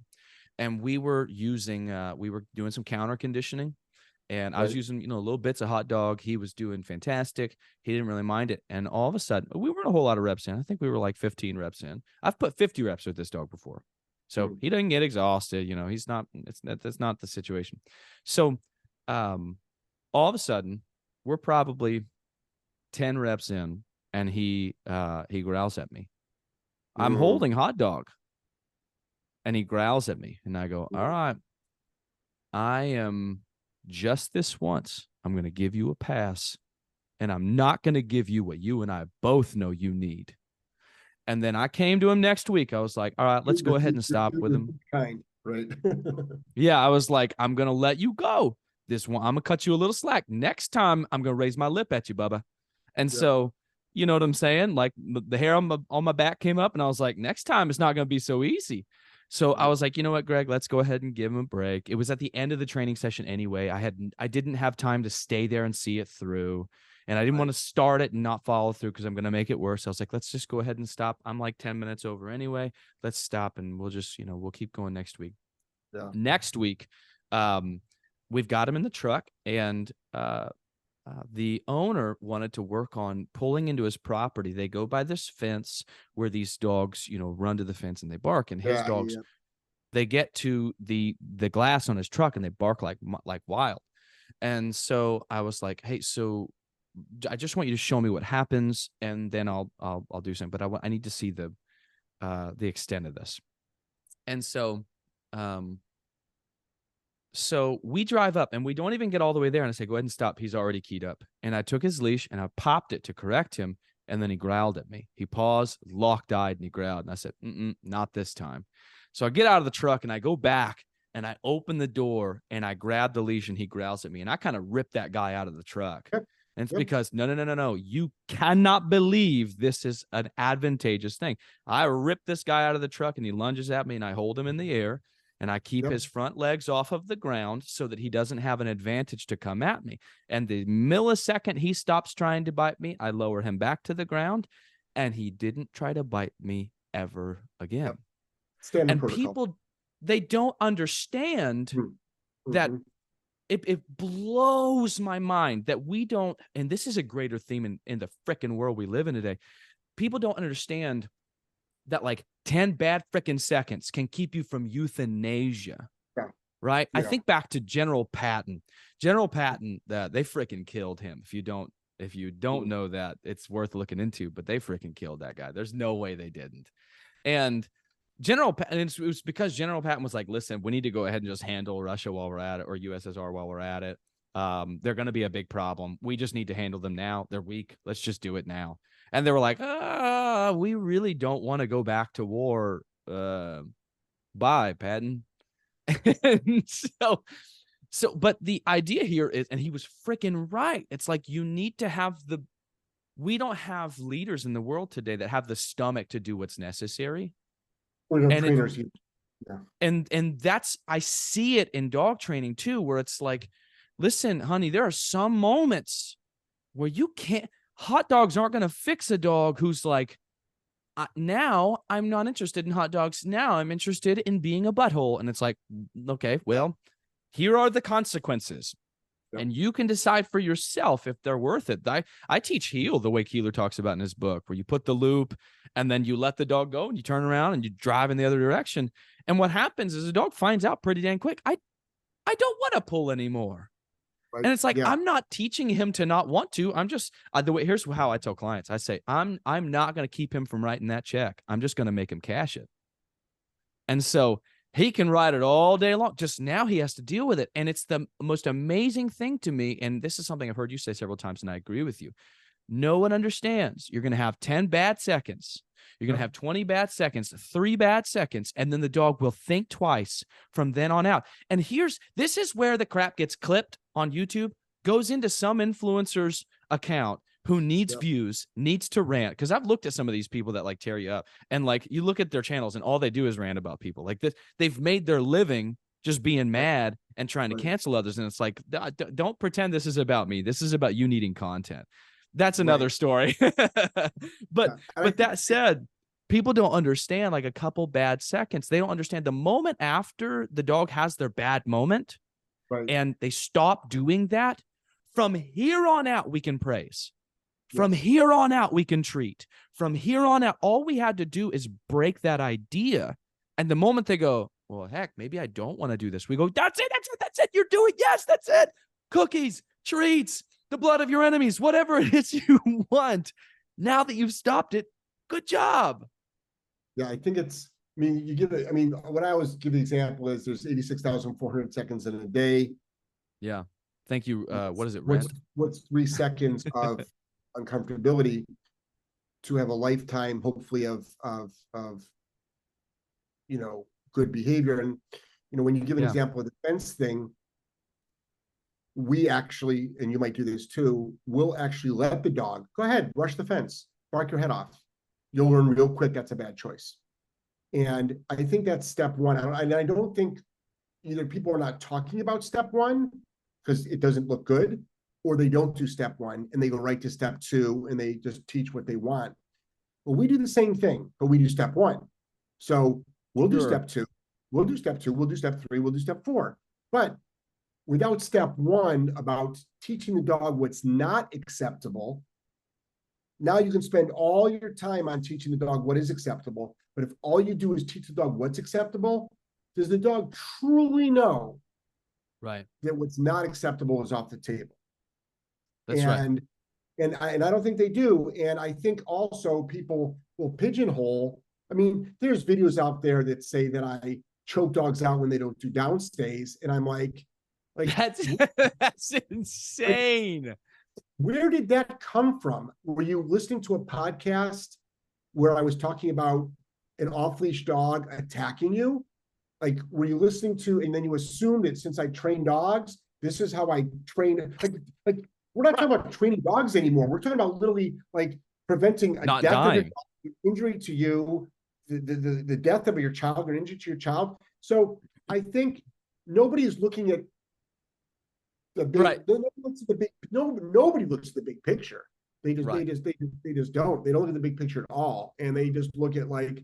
And we were doing some counter conditioning. And I was using, little bits of hot dog. He was doing fantastic. He didn't really mind it. And all of a sudden, we weren't a whole lot of reps in. I think we were like 15 reps in. I've put 50 reps with this dog before. So he doesn't get exhausted. That's not the situation. So all of a sudden, we're probably 10 reps in, and he growls at me. I'm holding hot dog, and he growls at me. And I go, all right, I am... just this once, I'm going to give you a pass, and I'm not going to give you what you and I both know you need. And then I came to him next week. I was like, all right, let's go ahead and stop with him. Kind, right? Yeah, I was like, I'm going to let you go. This one, I'm going to cut you a little slack. Next time, I'm going to raise my lip at you, Bubba. And so, you know what I'm saying? Like the hair on my back came up, and I was like, next time, it's not going to be so easy. So I was like, you know what, Greg, let's go ahead and give him a break. It was at the end of the training session anyway. I didn't have time to stay there and see it through. And I didn't want to start it and not follow through because I'm going to make it worse. I was like, let's just go ahead and stop. I'm like 10 minutes over anyway. Let's stop, and we'll just, we'll keep going next week. Yeah. Next week, we've got him in the truck, and the owner wanted to work on pulling into his property. They go by this fence where these dogs, run to the fence and they bark. And his dogs, they get to the glass on his truck and they bark like wild. And so I was like, hey, so I just want you to show me what happens, and then I'll do something. But I need to see the extent of this. And so, So we drive up, and we don't even get all the way there. And I say, go ahead and stop. He's already keyed up. And I took his leash and I popped it to correct him. And then he growled at me. He paused, locked-eyed, and he growled. And I said, not this time. So I get out of the truck and I go back and I open the door and I grab the leash, and he growls at me. And I kind of rip that guy out of the truck. Yep. And it's because, no. You cannot believe this is an advantageous thing. I rip this guy out of the truck, and he lunges at me, and I hold him in the air. And I keep his front legs off of the ground so that he doesn't have an advantage to come at me. And the millisecond he stops trying to bite me, I lower him back to the ground, and he didn't try to bite me ever again. And protocol. People, they don't understand that it blows my mind that we don't, and this is a greater theme in the frickin' world we live in today. People don't understand that like 10 bad frickin' seconds can keep you from euthanasia, right? Yeah. I think back to General Patton. General Patton, they frickin' killed him. If you don't know that, it's worth looking into, but they frickin' killed that guy. There's no way they didn't. And General Patton, it was because General Patton was like, listen, we need to go ahead and just handle Russia while we're at it, or USSR while we're at it. They're going to be a big problem. We just need to handle them now. They're weak. Let's just do it now. And they were like, we really don't want to go back to war. Bye, Patton. And so, but the idea here is, and he was freaking right. It's like, you need to have we don't have leaders in the world today that have the stomach to do what's necessary. And that's, I see it in dog training too, where it's like, listen, honey, there are some moments where you can't, hot dogs aren't going to fix a dog who's like, now I'm not interested in hot dogs. Now I'm interested in being a butthole. And it's like, okay, well, here are the consequences. Yep. And you can decide for yourself if they're worth it. I teach heel the way Keeler talks about in his book, where you put the loop and then you let the dog go and you turn around and you drive in the other direction. And what happens is the dog finds out pretty dang quick, I don't want to pull anymore. Right. And it's like, Yeah. I'm not teaching him to not want to. I'm just here's how I tell clients. I say, I'm not going to keep him from writing that check. I'm just going to make him cash it. And so he can write it all day long. Just now he has to deal with it. And it's the most amazing thing to me. And this is something I've heard you say several times, and I agree with you. No one understands. You're going to have 10 bad seconds. You're going to have 20 bad seconds, 3 bad seconds, and then the dog will think twice from then on out. And this is where the crap gets clipped on YouTube, goes into some influencer's account who needs views, needs to rant. Because I've looked at some of these people that like tear you up, and like you look at their channels and all they do is rant about people like this. They've made their living just being mad and trying to cancel others. And it's like, don't pretend this is about me. This is about you needing content. That's another story. But that said, people don't understand like a couple bad seconds. They don't understand the moment after the dog has their bad moment and they stop doing that. From here on out, we can praise. From here on out, we can treat. From here on out, all we had to do is break that idea. And the moment they go, well, heck, maybe I don't want to do this. We go, that's it. You're doing, yes, that's it. Cookies, treats, the blood of your enemies, whatever it is you want. Now that you've stopped it, good job. Yeah, I think what I always give the example is there's 86,400 seconds in a day. Yeah. Thank you. What is it? What's 3 seconds of uncomfortability to have a lifetime, hopefully, of good behavior. And, when you give an example of the fence thing, we actually, and you might do this too, we'll actually let the dog, go ahead, rush the fence, bark your head off. You'll learn real quick that's a bad choice. And I think that's step one. I don't think either people are not talking about step one because it doesn't look good, or they don't do step one and they go right to step two and they just teach what they want. Well, we do the same thing, but we do step one. So we'll do step two, we'll do step two, we'll do step three, we'll do step four. But without step one about teaching the dog what's not acceptable, now you can spend all your time on teaching the dog what is acceptable. But if all you do is teach the dog what's acceptable, does the dog truly know that what's not acceptable is off the table? That's right. And I don't think they do. And I think also people will pigeonhole. I mean, there's videos out there that say that I choke dogs out when they don't do downstays. And I'm like that's insane. Where did that come from? Were you listening to a podcast where I was talking about an off-leash dog attacking you? Like, were you listening to, and then you assumed that since I train dogs, this is how I train. Like we're not talking about training dogs anymore. We're talking about literally like preventing a not death dying. of your dog, injury to you, the death of your child or injury to your child. So I think nobody is looking at the big, nobody looks at the big picture. They just don't. They don't look at the big picture at all, and they just look at like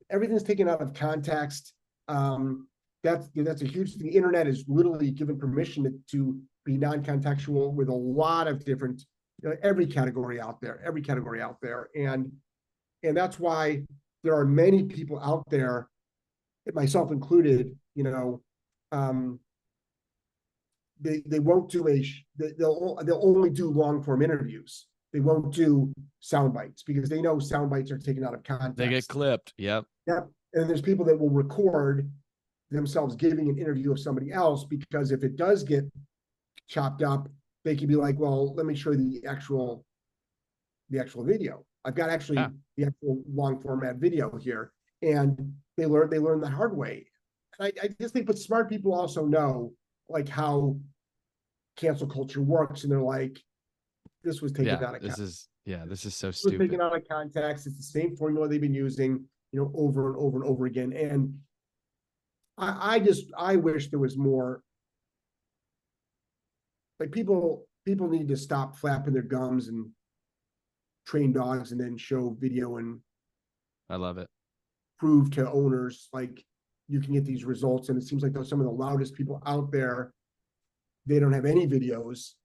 everything's taken out of context. That's a huge thing. The internet is literally given permission to be non-contextual with a lot of different, every category out there, and that's why there are many people out there, myself included, they won't do they'll only do long form interviews. They won't do sound bites because they know sound bites are taken out of context. They get clipped. Yep. And there's people that will record themselves giving an interview of somebody else because if it does get chopped up, they can be like, well, let me show you the actual video. I've got the actual long format video here. And they learn the hard way. And I just think, but smart people also know like how cancel culture works, and they're like, this was taken out of context. This is so This stupid. was taken out of context. It's the same formula they've been using, over and over and over again. And I wish there was more. Like people need to stop flapping their gums and train dogs and then show video and I love it. Prove to owners like you can get these results. And it seems like some of the loudest people out there, they don't have any videos.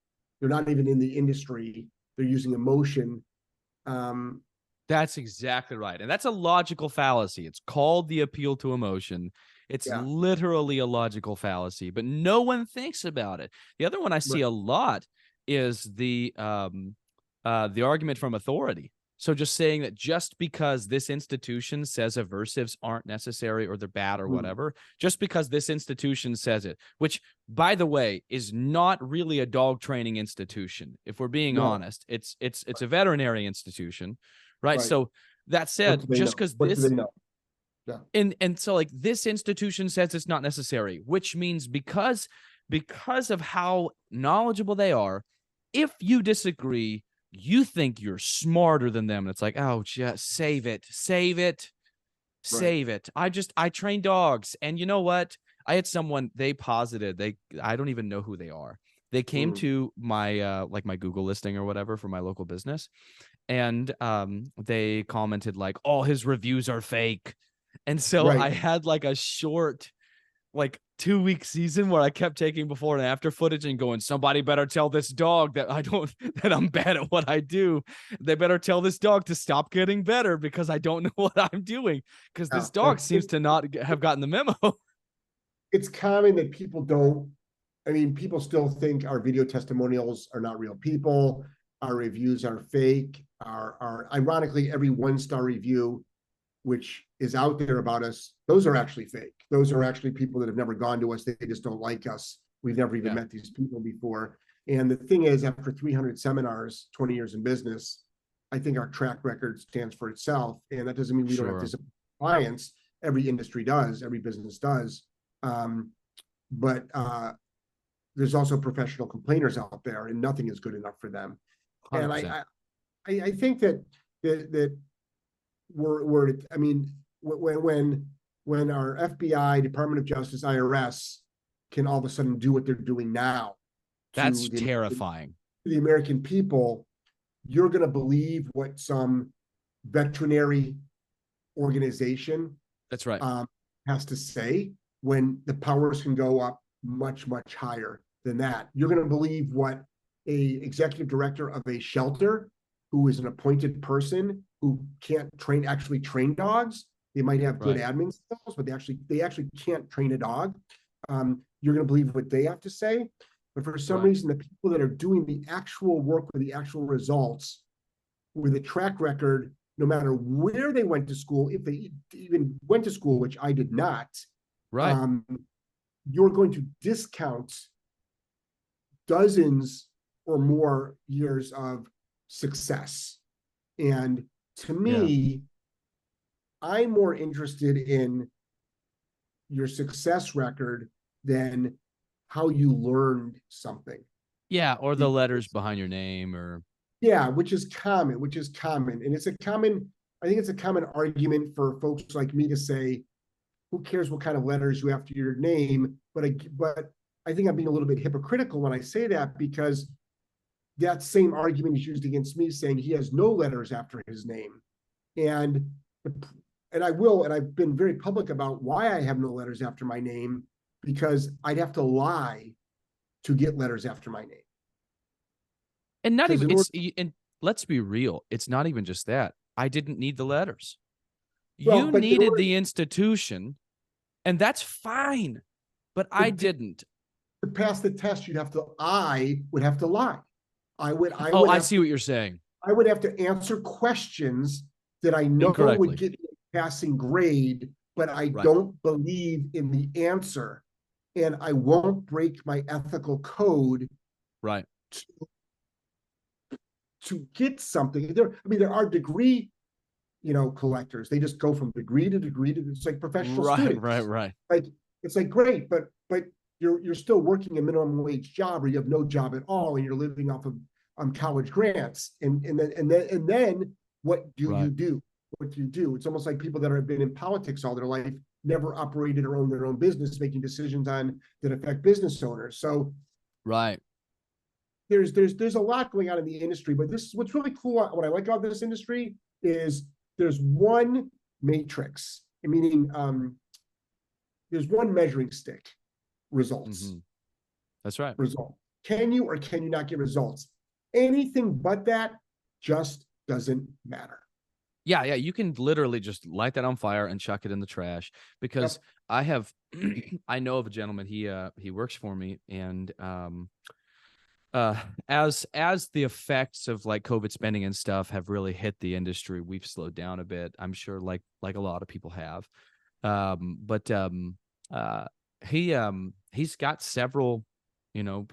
They're not even in the industry. They're using emotion. That's exactly right. And that's a logical fallacy. It's called the appeal to emotion. It's Yeah. literally a logical fallacy, but no one thinks about it. The other one I see a lot is the argument from authority. So just saying that just because this institution says aversives aren't necessary or they're bad or whatever, just because this institution says it, which, by the way, is not really a dog training institution. If we're being honest, it's a veterinary institution, right? So that said, just because this, and so like this institution says it's not necessary, which means because of how knowledgeable they are, if you disagree, you think you're smarter than them. And it's like, oh, just save it. I train dogs. And you know what? I had someone, they posited, I don't even know who they are. They came to my, like my Google listing or whatever for my local business. And they commented like, all his reviews are fake. And so I had like a short, like 2-week season where I kept taking before and after footage and going, somebody better tell this dog that that I'm bad at what I do. They better tell this dog to stop getting better because I don't know what I'm doing. Because this dog seems to not have gotten the memo. It's common that people don't, I mean, people still think our video testimonials are not real people. Our reviews are fake. Our ironically, every 1-star review which is out there about us, those are actually fake. Those are actually people that have never gone to us. They just don't like us. We've never even met these people before. And the thing is, after 300 seminars, 20 years in business, I think our track record stands for itself. And that doesn't mean we don't have disappointed clients. Every industry does, every business does. But there's also professional complainers out there, and nothing is good enough for them. 100%. And I think that we're I mean, when our FBI, Department of Justice, IRS can all of a sudden do what they're doing now, that's terrifying. To the American people, you're going to believe what some veterinary organization has to say when the powers can go up much, much higher than that. You're going to believe what a executive director of a shelter who is an appointed person who can't actually train dogs. They might have good admin skills, but they actually can't train a dog. You're going to believe what they have to say. But for some reason, the people that are doing the actual work with the actual results, with a track record, no matter where they went to school, if they even went to school, which I did not, you're going to discount dozens or more years of success. And to me, I'm more interested in your success record than how you learned something. Yeah, or the letters behind your name, or which is common. And it's a common, I think it's a common argument for folks like me to say, who cares what kind of letters you have to your name? But I think I'm being a little bit hypocritical when I say that, because that same argument is used against me, saying he has no letters after his name. And I've been very public about why I have no letters after my name, because I'd have to lie to get letters after my name. And not even, and let's be real, it's not even just that. I didn't need the letters. You needed the institution, and that's fine. But I didn't. To pass the test, I would have to lie. I see what you're saying. I would have to answer questions that I know would get me a passing grade, but I don't believe in the answer. And I won't break my ethical code to get something. There are degree, collectors. They just go from degree to degree to, it's like professional students. Right. Like, it's like, great, but you're still working a minimum wage job, or you have no job at all, and you're living off of college grants. And then what do you do? What do you do? It's almost like people that have been in politics all their life, never operated or owned their own business, making decisions that affect business owners. So there's a lot going on in the industry, but this is what's really cool. What I like about this industry is there's one matrix, meaning there's one measuring stick. Results. That's right. Result. Can you or can you not get results? Anything but that just doesn't matter. Yeah, yeah, you can literally just light that on fire and chuck it in the trash, because I have I know of a gentleman, he works for me, and as the effects of like COVID spending and stuff have really hit the industry, we've slowed down a bit. I'm sure like a lot of people have. But he's got several,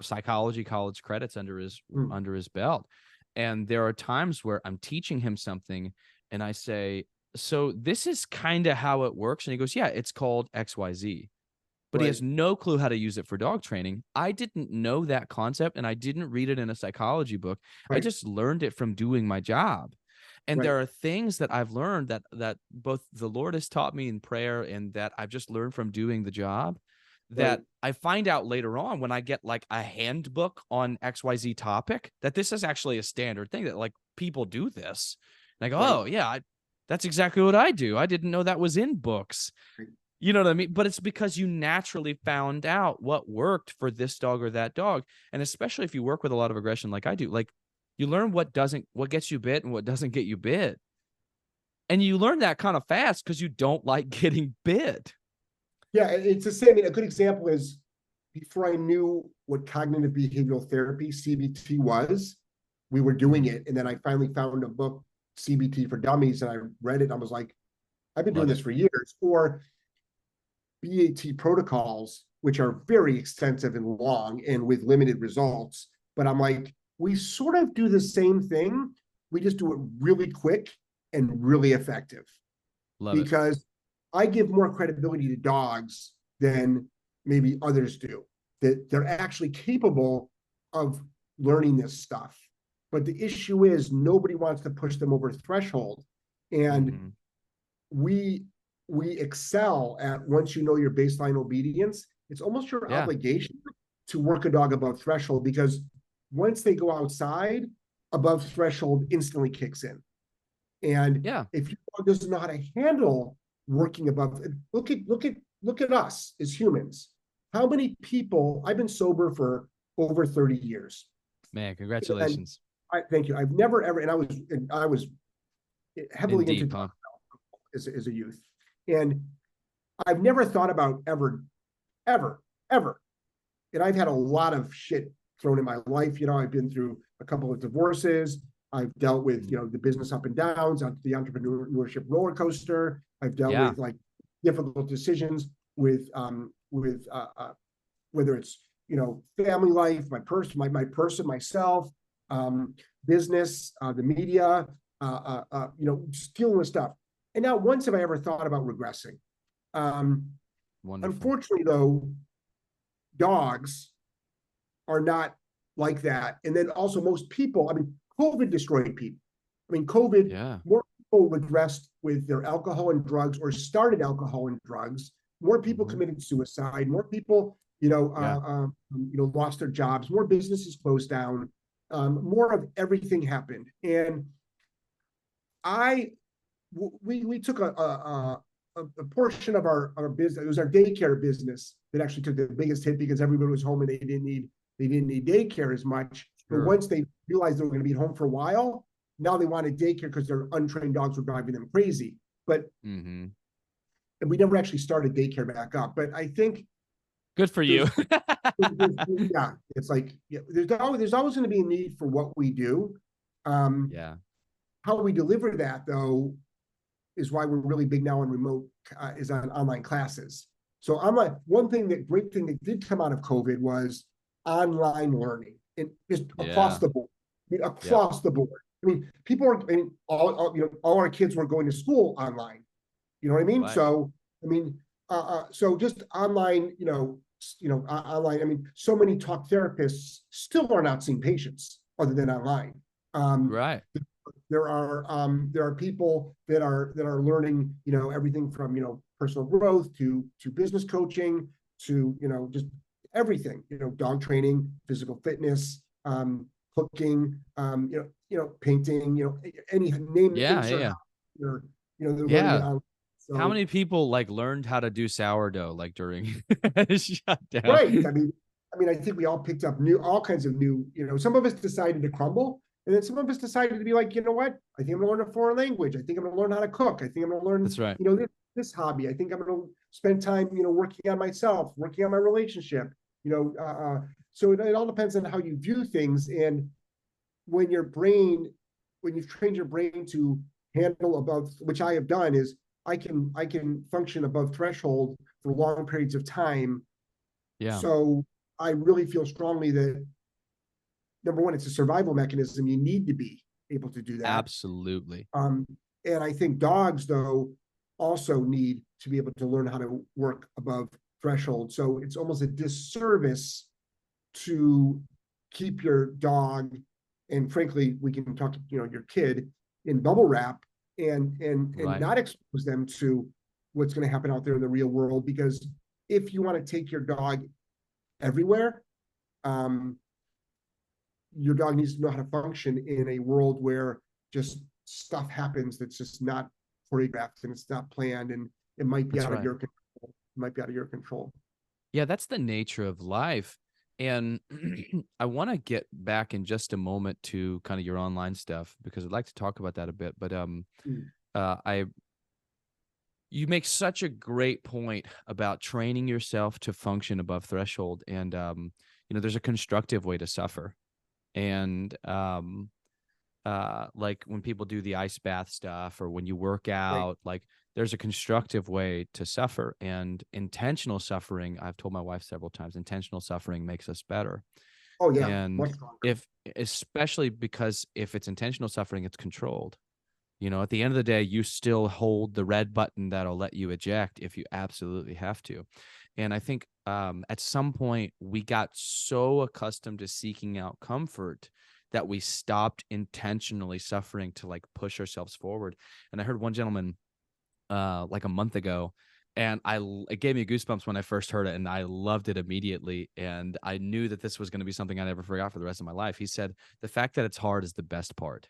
psychology college credits under his belt. And there are times where I'm teaching him something and I say, so this is kind of how it works. And he goes, yeah, it's called XYZ. But he has no clue how to use it for dog training. I didn't know that concept, and I didn't read it in a psychology book. I just learned it from doing my job. And there are things that I've learned that both the Lord has taught me in prayer and that I've just learned from doing the job, that I find out later on when I get like a handbook on XYZ topic, that this is actually a standard thing, that like people do this. And I go, oh yeah, that's exactly what I do. I didn't know that was in books. You know what I mean? But it's because you naturally found out what worked for this dog or that dog. And especially if you work with a lot of aggression like I do, like you learn what gets you bit and what doesn't get you bit. And you learn that kind of fast because you don't like getting bit. Yeah, it's the same. I mean, a good example is before I knew what cognitive behavioral therapy, CBT, was, we were doing it. And then I finally found a book, CBT for Dummies, and I read it. And I was like, I've been doing this for years. Or BAT protocols, which are very extensive and long and with limited results. But I'm like, we sort of do the same thing. We just do it really quick and really effective. Because I give more credibility to dogs than maybe others do, that they're actually capable of learning this stuff. But the issue is nobody wants to push them over a threshold. And we excel at, once you know your baseline obedience, it's almost your obligation to work a dog above threshold, because once they go outside, above threshold instantly kicks in. And if your dog doesn't know how to handle working above, look at us as humans. How many people, I've been sober for over 30 years. Man, congratulations. Thank you. I've never ever, and I was heavily into huh? as a youth. And I've never thought about ever. And I've had a lot of shit thrown in my life. I've been through a couple of divorces. I've dealt with, the business up and downs, the entrepreneurship roller coaster. I've dealt with like difficult decisions with whether it's, family life, my person, myself, business, the media, just dealing with stuff. And not once have I ever thought about regressing. Unfortunately, though, dogs are not like that. And then also most people, COVID destroyed people. COVID, more people regressed with their alcohol and drugs, or started alcohol and drugs. More people committed suicide. More people, lost their jobs. More businesses closed down. More of everything happened. And we took a portion of our business. It was our daycare business that actually took the biggest hit, because everybody was home and they didn't need daycare as much. But once they realized they were going to be home for a while, now they wanted daycare because their untrained dogs were driving them crazy. But and we never actually started daycare back up. But I think good for you. It's like there's always going to be a need for what we do. How we deliver that, though, is why we're really big now on remote, is on online classes. So great thing that did come out of COVID was online learning, and just across the board. Across the board. People are. All our kids were going to school online. You know what I mean? Right. So so just online. Online. So many talk therapists still are not seeing patients other than online. Right. There are people that are learning, everything from, personal growth to business coaching to, just everything, dog training, physical fitness, cooking, painting, any name. Yeah. They're learning it on. So, how many people learned how to do sourdough during shutdown? Right. I think we all picked up all kinds of new, some of us decided to crumble. And then some of us decided to be like, you know what? I think I'm going to learn a foreign language. I think I'm going to learn how to cook. I think I'm going to learn, That's right. this hobby. I think I'm going to spend time, working on myself, working on my relationship, so it all depends on how you view things. And when you've trained your brain to handle above, which I have done, is I can function above threshold for long periods of time. Yeah. So I really feel strongly that, number one, it's a survival mechanism. You need to be able to do that. Absolutely. And I think dogs, though, also need to be able to learn how to work above threshold. So it's almost a disservice to keep your dog, and frankly, we can talk, your kid, in bubble wrap and Right. not expose them to what's going to happen out there in the real world. Because if you want to take your dog everywhere, your dog needs to know how to function in a world where just stuff happens that's just not choreographed and it's not planned, and it might be out of your control. It might be out of your control. Yeah, that's the nature of life. And I want to get back in just a moment to kind of your online stuff, because I'd like to talk about that a bit. But you make such a great point about training yourself to function above threshold. And there's a constructive way to suffer. And like when people do the ice bath stuff, or when you work out, like there's a constructive way to suffer. And intentional suffering, I've told my wife several times, intentional suffering makes us better. Oh yeah. And especially because if it's intentional suffering, it's controlled. At the end of the day, you still hold the red button that'll let you eject if you absolutely have to. And I think at some point we got so accustomed to seeking out comfort that we stopped intentionally suffering to like push ourselves forward. And I heard one gentleman like a month ago, and it gave me goosebumps when I first heard it, and I loved it immediately. And I knew that this was going to be something I never forgot for the rest of my life. He said, the fact that it's hard is the best part.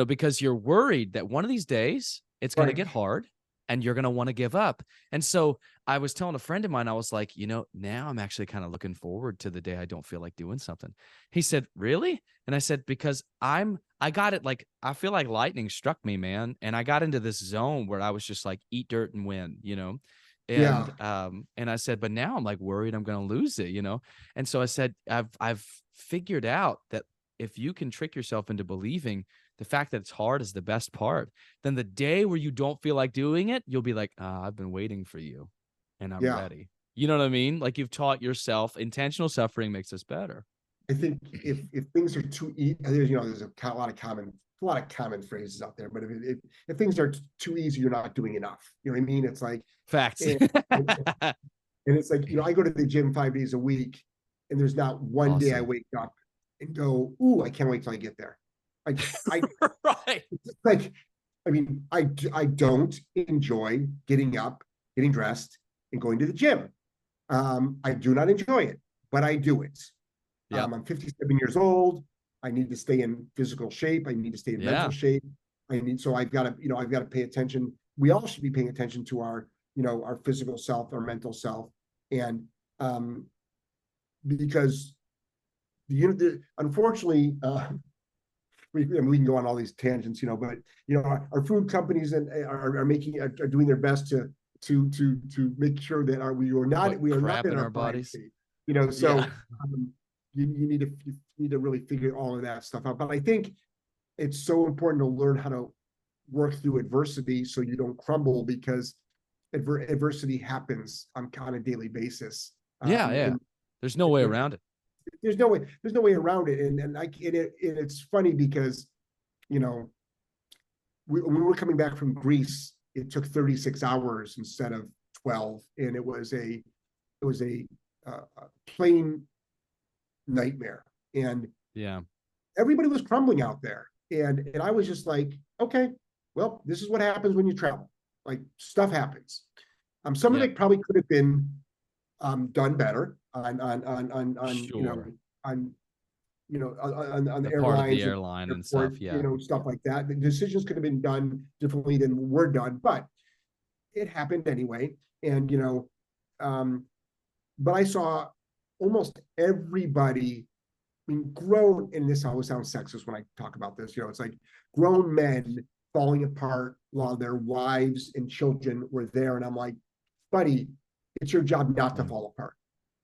Because you're worried that one of these days it's going to get hard and you're going to want to give up. And so I was telling a friend of mine, I was like, now I'm actually kind of looking forward to the day I don't feel like doing something. He said, really? And I said, because I got it. Like, I feel like lightning struck me, man. And I got into this zone where I was just like, eat dirt and win, And, and I said, but now I'm like worried I'm going to lose it, And so I said, I've figured out that if you can trick yourself into believing the fact that it's hard is the best part, then the day where you don't feel like doing it, you'll be like, I've been waiting for you and I'm ready. You know what I mean? Like, you've taught yourself intentional suffering makes us better. I think if things are too easy, there's a lot of common phrases out there, but if things are too easy, you're not doing enough. You know what I mean? It's like facts. And it's like, I go to the gym 5 days a week, and there's not one day I wake up and go, ooh, I can't wait till I get there. Right. Like, I don't enjoy getting up, getting dressed, and going to the gym. I do not enjoy it, but I do it. I'm 57 years old. I need to stay in physical shape. I need to stay in mental shape. So I've got to pay attention. We all should be paying attention to our physical self, our mental self. And because unfortunately, we can go on all these tangents, but our food companies are doing their best to make sure that we are not in our bodies. So you need to really figure all of that stuff out. But I think it's so important to learn how to work through adversity so you don't crumble, because adversity happens on a daily basis. There's no way around it. There's no way around it. And it's funny because, when we were coming back from Greece, it took 36 hours instead of 12. And it was a plane nightmare. And everybody was crumbling out there. And I was just like, okay, well, this is what happens when you travel. Like, stuff happens. Some of it probably could have been done better on the airlines, the airline and stuff, stuff like that. The decisions could have been done differently than were done, but it happened anyway. And but I saw almost everybody mean, grown, and this always sounds sexist when I talk about this, you know, it's like grown men falling apart while their wives and children were there. And I'm like, buddy, it's your job not to fall apart.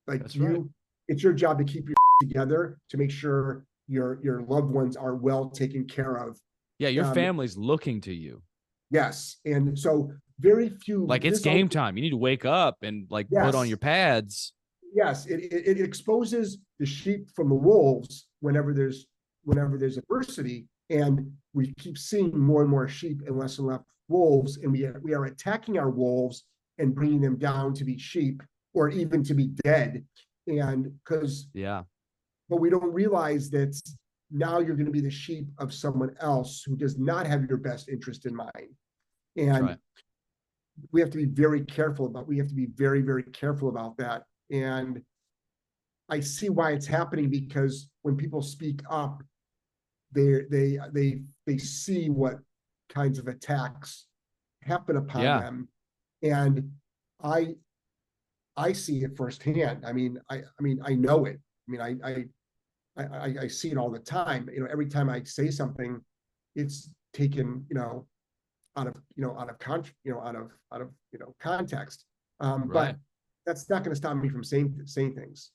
Like That's right. It's your job to keep your together, to make sure your loved ones are well taken care of. Yeah, your family's looking to you. Yes. And so very few, like it's game time. You need to wake up and like put on your pads. Yes, it exposes the sheep from the wolves whenever there's adversity, and we keep seeing more and more sheep and less wolves, and we are attacking our wolves and bringing them down to be sheep or even to be dead, and but we don't realize that now you're going to be the sheep of someone else who does not have your best interest in mind, and we have to be very careful about. We have to be very, very careful about that. And I see why it's happening, because when people speak up, they see what kinds of attacks happen upon them, and I see it firsthand. I mean, I know it. I mean, I see it all the time. You know, every time I say something, it's taken, out of context. But that's not going to stop me from saying things.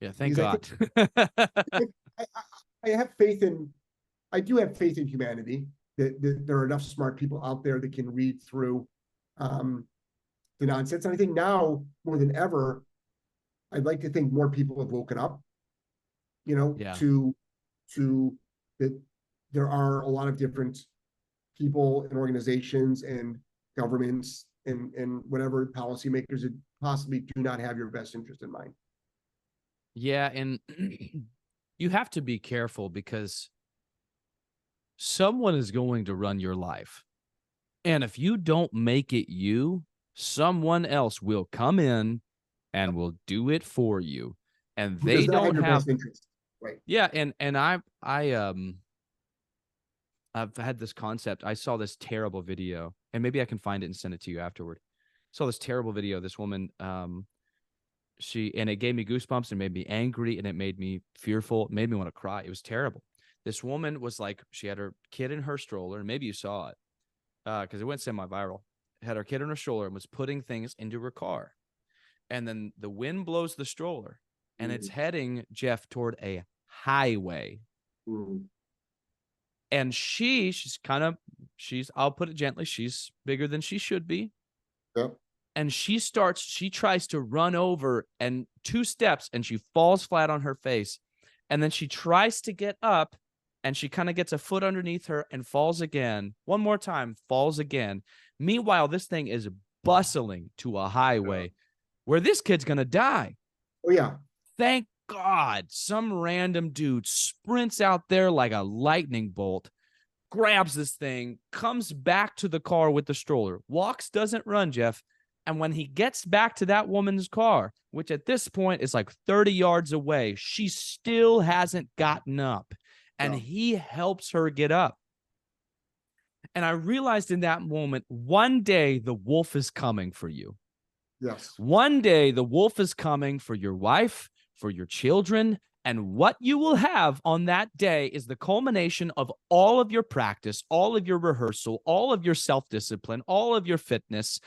Yeah, thank God. I do have faith in humanity, that there are enough smart people out there that can read through the nonsense. And I think now more than ever, I'd like to think more people have woken up, to that there are a lot of different people and organizations and governments and whatever policymakers that possibly do not have your best interest in mind. Yeah, and you have to be careful, because someone is going to run your life. And if you don't make it you, someone else will come in and will do it for you. And they don't have best interest. Right. Yeah, and I've had this concept. I saw this terrible video, and maybe I can find it and send it to you afterward. Saw this terrible video. This woman, and it gave me goosebumps and made me angry, and it made me fearful. It made me want to cry. It was terrible. This woman was like, she had her kid in her stroller, and maybe you saw it, because it went semi-viral. Had her kid in her stroller and was putting things into her car. And then the wind blows the stroller, and it's heading, Jeff, toward a highway. And I'll put it gently, she's bigger than she should be. Yep. And she tries to run over, and 2 steps, and she falls flat on her face. And then she tries to get up, and she kind of gets a foot underneath her and falls again. One more time, falls again. Meanwhile, this thing is bustling to a highway where this kid's going to die. Oh, yeah. Thank God, some random dude sprints out there like a lightning bolt, grabs this thing, comes back to the car with the stroller, walks, doesn't run, Jeff. And when he gets back to that woman's car, which at this point is like 30 yards away, she still hasn't gotten up. And he helps her get up. And I realized in that moment, one day the wolf is coming for you. Yes. One day the wolf is coming for your wife, for your children, and what you will have on that day is the culmination of all of your practice, all of your rehearsal, all of your self-discipline, all of your fitness.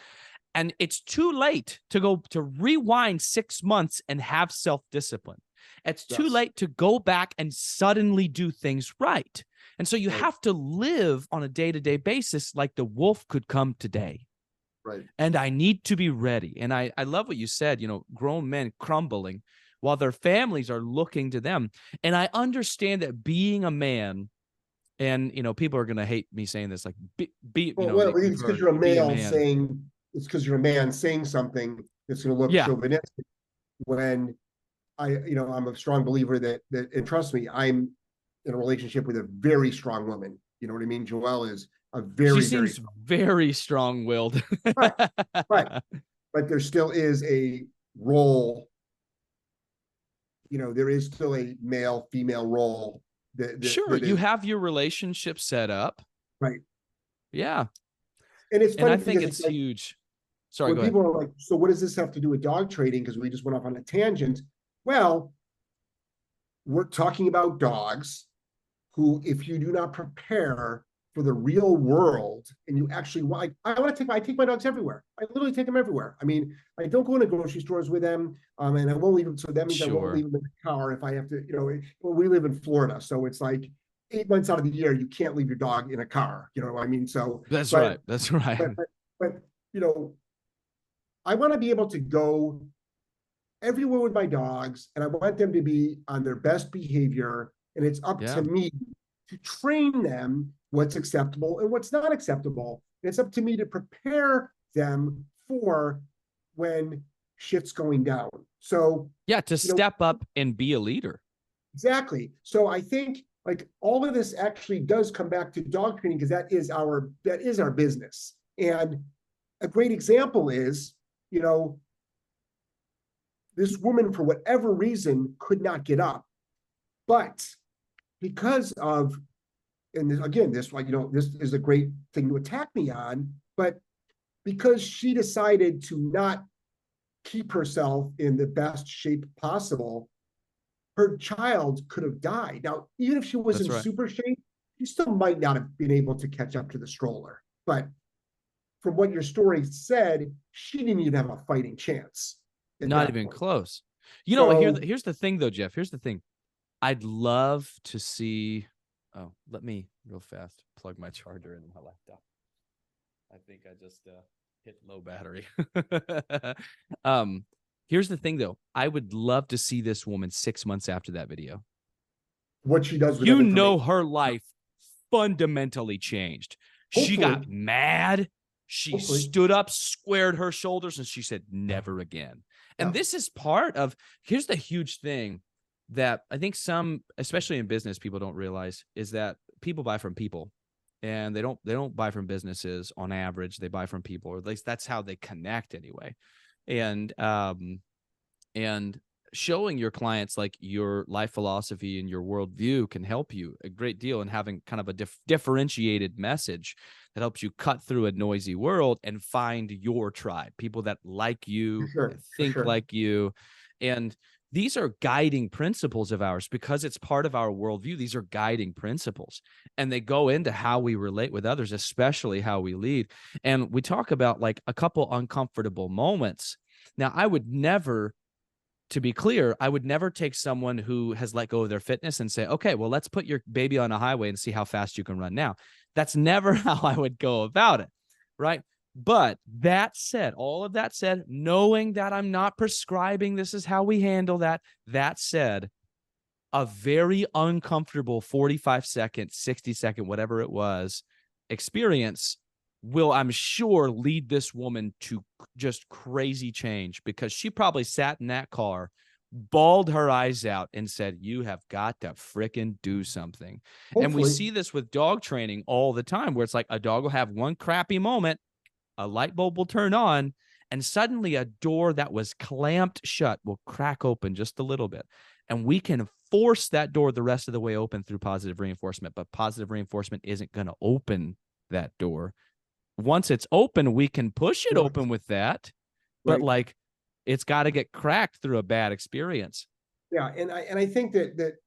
And it's too late to rewind 6 months and have self-discipline. It's too late to go back and suddenly do things right. And so you have to live on a day-to-day basis like the wolf could come today. Right. And I need to be ready. And I love what you said, grown men crumbling while their families are looking to them. And I understand that being a man, and, people are going to hate me saying this, like, it's because you're a male saying, it's because you're a man saying something that's going to look chauvinistic, when I'm a strong believer that, and trust me, I'm in a relationship with a very strong woman. You know what I mean? Joelle is a she seems very strong-willed. Right. But there still is a role. There is still a male-female role. Sure, you have your relationship set up. Right. Yeah. And it's funny, and I think it's like, huge. Sorry, when people are like, so what does this have to do with dog trading? Because we just went off on a tangent. Well, we're talking about dogs who, if you do not prepare for the real world, and you actually want, I take my dogs everywhere. I literally take them everywhere. I mean, I don't go into grocery stores with them, and I won't leave them. So that means I won't Sure. leave them in the car if I have to. We live in Florida, so it's like 8 months out of the year you can't leave your dog in a car. You know what I mean? So That's right. That's right. But I want to be able to go everywhere with my dogs, and I want them to be on their best behavior. And it's up to me to train them what's acceptable and what's not acceptable. And it's up to me to prepare them for when shit's going down. So to step up and be a leader. Exactly. So I think like all of this actually does come back to dog training, because that is our business. And a great example is, this woman, for whatever reason, could not get up. But because of, and again, this is a great thing to attack me on, but because she decided to not keep herself in the best shape possible, her child could have died. Now, even if she was in super shape, she still might not have been able to catch up to the stroller. But from what your story said, she didn't even have a fighting chance. Not even close. Here's the thing, though, Jeff. Here's the thing. I'd love to see. Oh, let me real fast plug my charger into my laptop. I think I just hit low battery. Here's the thing, though. I would love to see this woman 6 months after that video. What she does with her life fundamentally changed. Hopefully. She got mad. She stood up, squared her shoulders, and she said, never again. And this is part of, here's the huge thing that I think some, especially in business, people don't realize, is that people buy from people, and they don't buy from businesses on average. They buy from people, or at least that's how they connect anyway. And showing your clients like your life philosophy and your worldview can help you a great deal in having kind of a differentiated message that helps you cut through a noisy world and find your tribe, people that like you, think like you. And these are guiding principles of ours because it's part of our worldview. These are guiding principles, and they go into how we relate with others, especially how we lead. And we talk about like a couple uncomfortable moments. Now, I would never, to be clear, I would never take someone who has let go of their fitness and say, okay, well, let's put your baby on a highway and see how fast you can run now. That's never how I would go about it, right? But that said, all of that said, knowing that I'm not prescribing this is how we handle that, that said, a very uncomfortable 45-second, 60-second, whatever it was, experience will, I'm sure, lead this woman to just crazy change, because she probably sat in that car, bawled her eyes out, and said, you have got to frickin' do something. Hopefully. And we see this with dog training all the time, where it's like a dog will have one crappy moment, a light bulb will turn on, and suddenly a door that was clamped shut will crack open just a little bit. And we can force that door the rest of the way open through positive reinforcement, but positive reinforcement isn't going to open that door. Once it's open, we can push it open with that, but like it's got to get cracked through a bad experience. Yeah, and I think that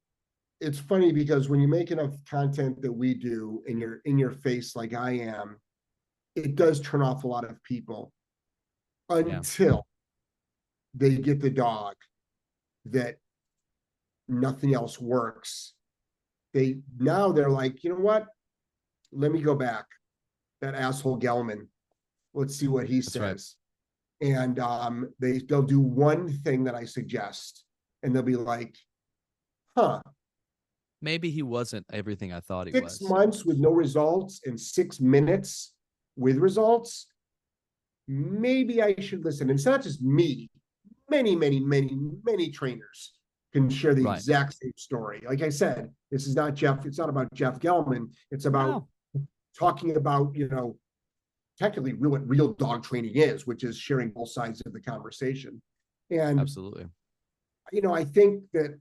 it's funny, because when you make enough content that we do, and you're in your face like I am, it does turn off a lot of people until they get the dog that nothing else works. They're like, you know what? Let me go back. That asshole Gellman. Let's see what he says. Right. And they'll do one thing that I suggest, and they'll be like, huh. Maybe he wasn't everything I thought he was. 6 months with no results and 6 minutes with results. Maybe I should listen. And it's not just me. Many, many, many, many trainers can share the exact same story. Like I said, this is not Jeff. It's not about Jeff Gellman. It's about talking about, technically what real dog training is, which is sharing both sides of the conversation. And absolutely, I think that,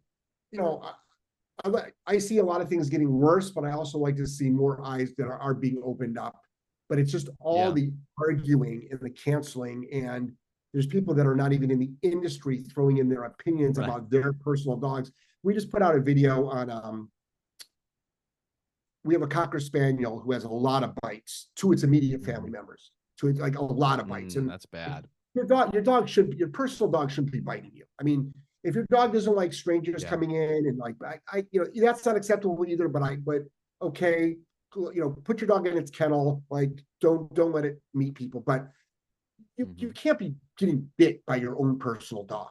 I see a lot of things getting worse, but I also like to see more eyes that are being opened up. But it's just all the arguing and the canceling, and There's people that are not even in the industry throwing in their opinions about their personal dogs. We just put out a video on, we have a Cocker Spaniel who has a lot of bites to its immediate family members, to like a lot of bites. And that's bad. Your personal dog shouldn't be biting you. I mean, if your dog doesn't like strangers coming in and like, that's not acceptable either, but okay, put your dog in its kennel, like don't let it meet people, but you can't be getting bit by your own personal dog.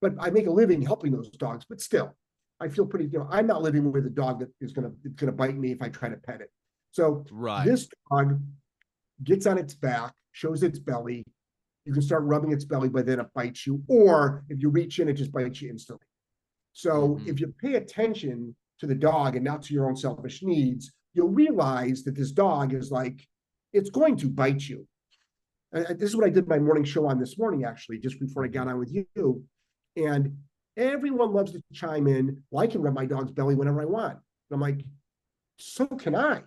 But I make a living helping those dogs, but still, I feel pretty, I'm not living with a dog that is gonna bite me if I try to pet it. So this dog gets on its back, shows its belly. You can start rubbing its belly, but then it bites you. Or if you reach in, it just bites you instantly. So if you pay attention to the dog and not to your own selfish needs, you'll realize that this dog is like, it's going to bite you. This is what I did my morning show on this morning, actually, just before I got on with you. And everyone loves to chime in. Well, I can rub my dog's belly whenever I want. And I'm like, so can I.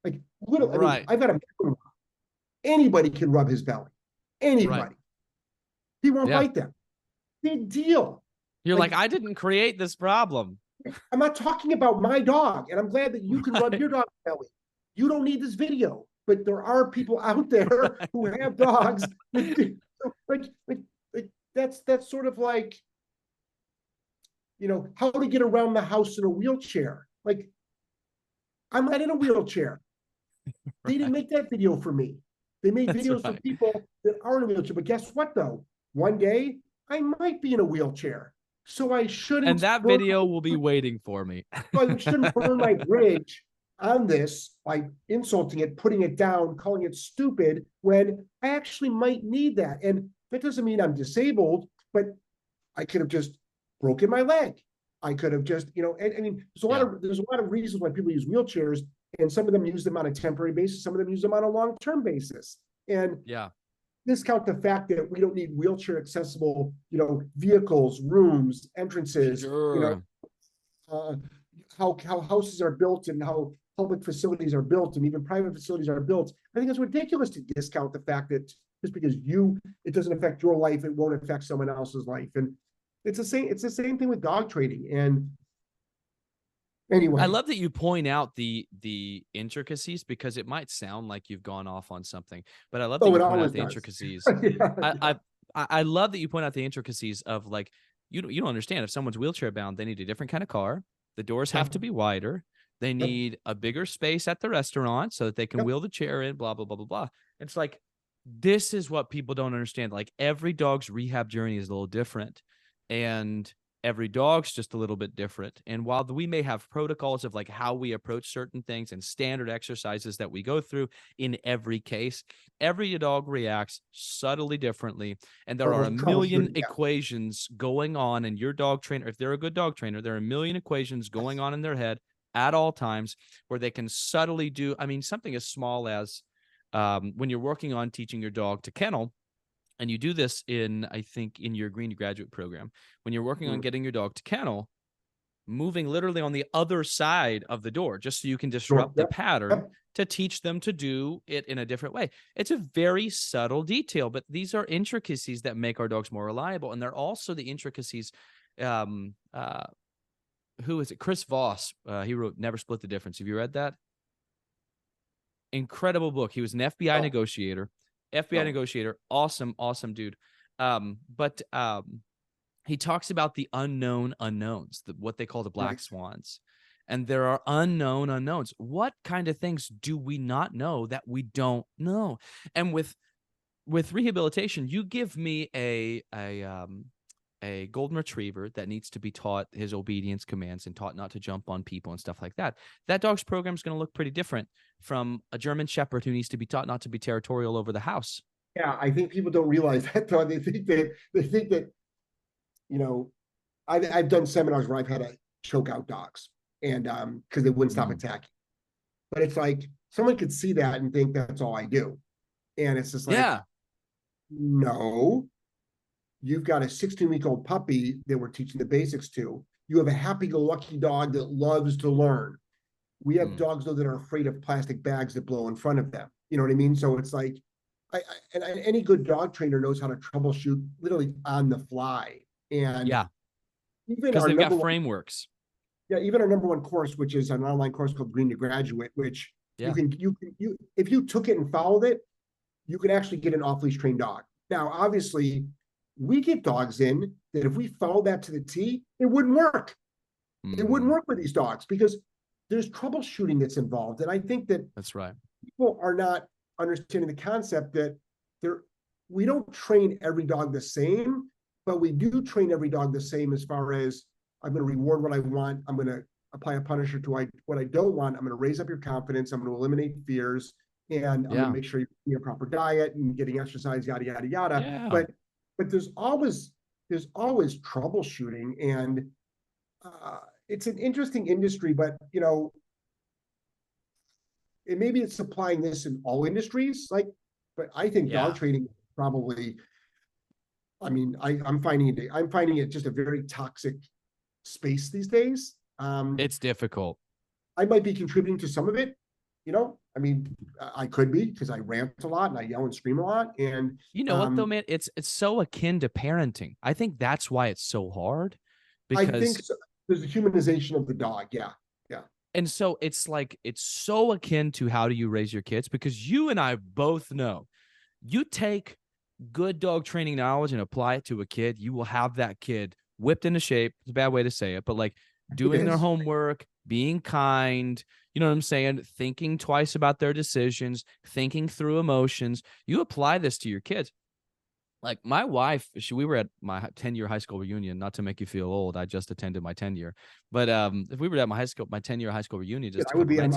Like, literally, I mean, I've got anybody can rub his belly. Anybody. He won't bite them. Big deal. You're like, I didn't create this problem. I'm not talking about my dog, and I'm glad that you can rub your dog's belly. You don't need this video, but there are people out there who have dogs. That's sort of like, how to get around the house in a wheelchair. Like, I'm not in a wheelchair. They didn't make that video for me. They made videos for people that are in a wheelchair. But guess what, though? One day, I might be in a wheelchair. So I shouldn't. And that video will be waiting for me. So I shouldn't burn my bridge on this by insulting it, putting it down, calling it stupid, when I actually might need that. And that doesn't mean I'm disabled, but I could have just broken my leg. I could have just, I mean, there's a lot of reasons why people use wheelchairs. And some of them use them on a temporary basis. Some of them use them on a long-term basis. And discount the fact that we don't need wheelchair accessible, vehicles, rooms, entrances, how houses are built and how public facilities are built and even private facilities are built. I think it's ridiculous to discount the fact that just because it doesn't affect your life, it won't affect someone else's life. And it's the same thing with dog training. And anyway, I love that you point out the intricacies, because it might sound like you've gone off on something, but I love that you point out the intricacies. I love that you point out the intricacies of, like, you don't understand, if someone's wheelchair bound, they need a different kind of car. The doors have to be wider. They need a bigger space at the restaurant so that they can wheel the chair in, blah, blah, blah, blah, blah. It's like, this is what people don't understand. Like, every dog's rehab journey is a little different, and every dog's just a little bit different. And while we may have protocols of like how we approach certain things and standard exercises that we go through in every case, every dog reacts subtly differently. And there are a million equations going on in your dog trainer. If they're a good dog trainer, there are a million equations going on in their head at all times where they can subtly do, I mean, something as small as when you're working on teaching your dog to kennel. And you do this I think in your Green Graduate program, when you're working on getting your dog to kennel, moving literally on the other side of the door, just so you can disrupt the pattern to teach them to do it in a different way. It's a very subtle detail, but these are intricacies that make our dogs more reliable. And they're also the intricacies. Who is it? Chris Voss. He wrote Never Split the Difference. Have you read that? Incredible book. He was an FBI negotiator. Negotiator, awesome dude. But he talks about the unknown unknowns, what they call the black swans. And there are unknown unknowns. What kind of things do we not know that we don't know? And with rehabilitation, you give me a golden retriever that needs to be taught his obedience commands and taught not to jump on people and stuff like that. That dog's program is going to look pretty different from a German Shepherd who needs to be taught not to be territorial over the house. Yeah, I think people don't realize that, though. They think that, I've done seminars where I've had to choke out dogs and because they wouldn't stop attacking. But it's like someone could see that and think that's all I do. And it's just like, no. You've got a 16-week-old puppy that we're teaching the basics to. You have a happy-go-lucky dog that loves to learn. We have dogs, though, that are afraid of plastic bags that blow in front of them. You know what I mean? So it's like, any good dog trainer knows how to troubleshoot literally on the fly. And Yeah, even because our they've got number one, frameworks. yeah, even our number one course, which is an online course called Green to Graduate, which Yeah. you if you took it and followed it, you could actually get an off-leash trained dog. Now, obviously, we get dogs in that if we follow that to the T, it wouldn't work. It wouldn't work with these dogs because there's troubleshooting that's involved. And I think that That's right. people are not understanding the concept that we don't train every dog the same, but we do train every dog the same as far as I'm going to reward what I want. I'm going to apply a punisher to what I don't want. I'm going to raise up your confidence. I'm going to eliminate fears. And I'm going to make sure you eat a proper diet and getting exercise, yada, yada, yada. Yeah. But there's always troubleshooting. And it's an interesting industry, but maybe it's applying this in all industries, but I think dog training probably, I mean, I'm finding it just a very toxic space these days. It's difficult. I might be contributing to some of it, I mean, I could be because I rant a lot and I yell and scream a lot. And you know what though, man, it's so akin to parenting. I think that's why it's so hard. Because I think there's a humanization of the dog. Yeah. Yeah. And so it's like, it's so akin to how do you raise your kids? Because you and I both know you take good dog training knowledge and apply it to a kid, you will have that kid whipped into shape. It's a bad way to say it, but like doing their homework, being kind, you know what I'm saying? Thinking twice about their decisions, thinking through emotions. You apply this to your kids. Like my wife, we were at my 10-year high school reunion, not to make you feel old. I just attended my 10-year, but if we were at my 10-year high school reunion, just I would be on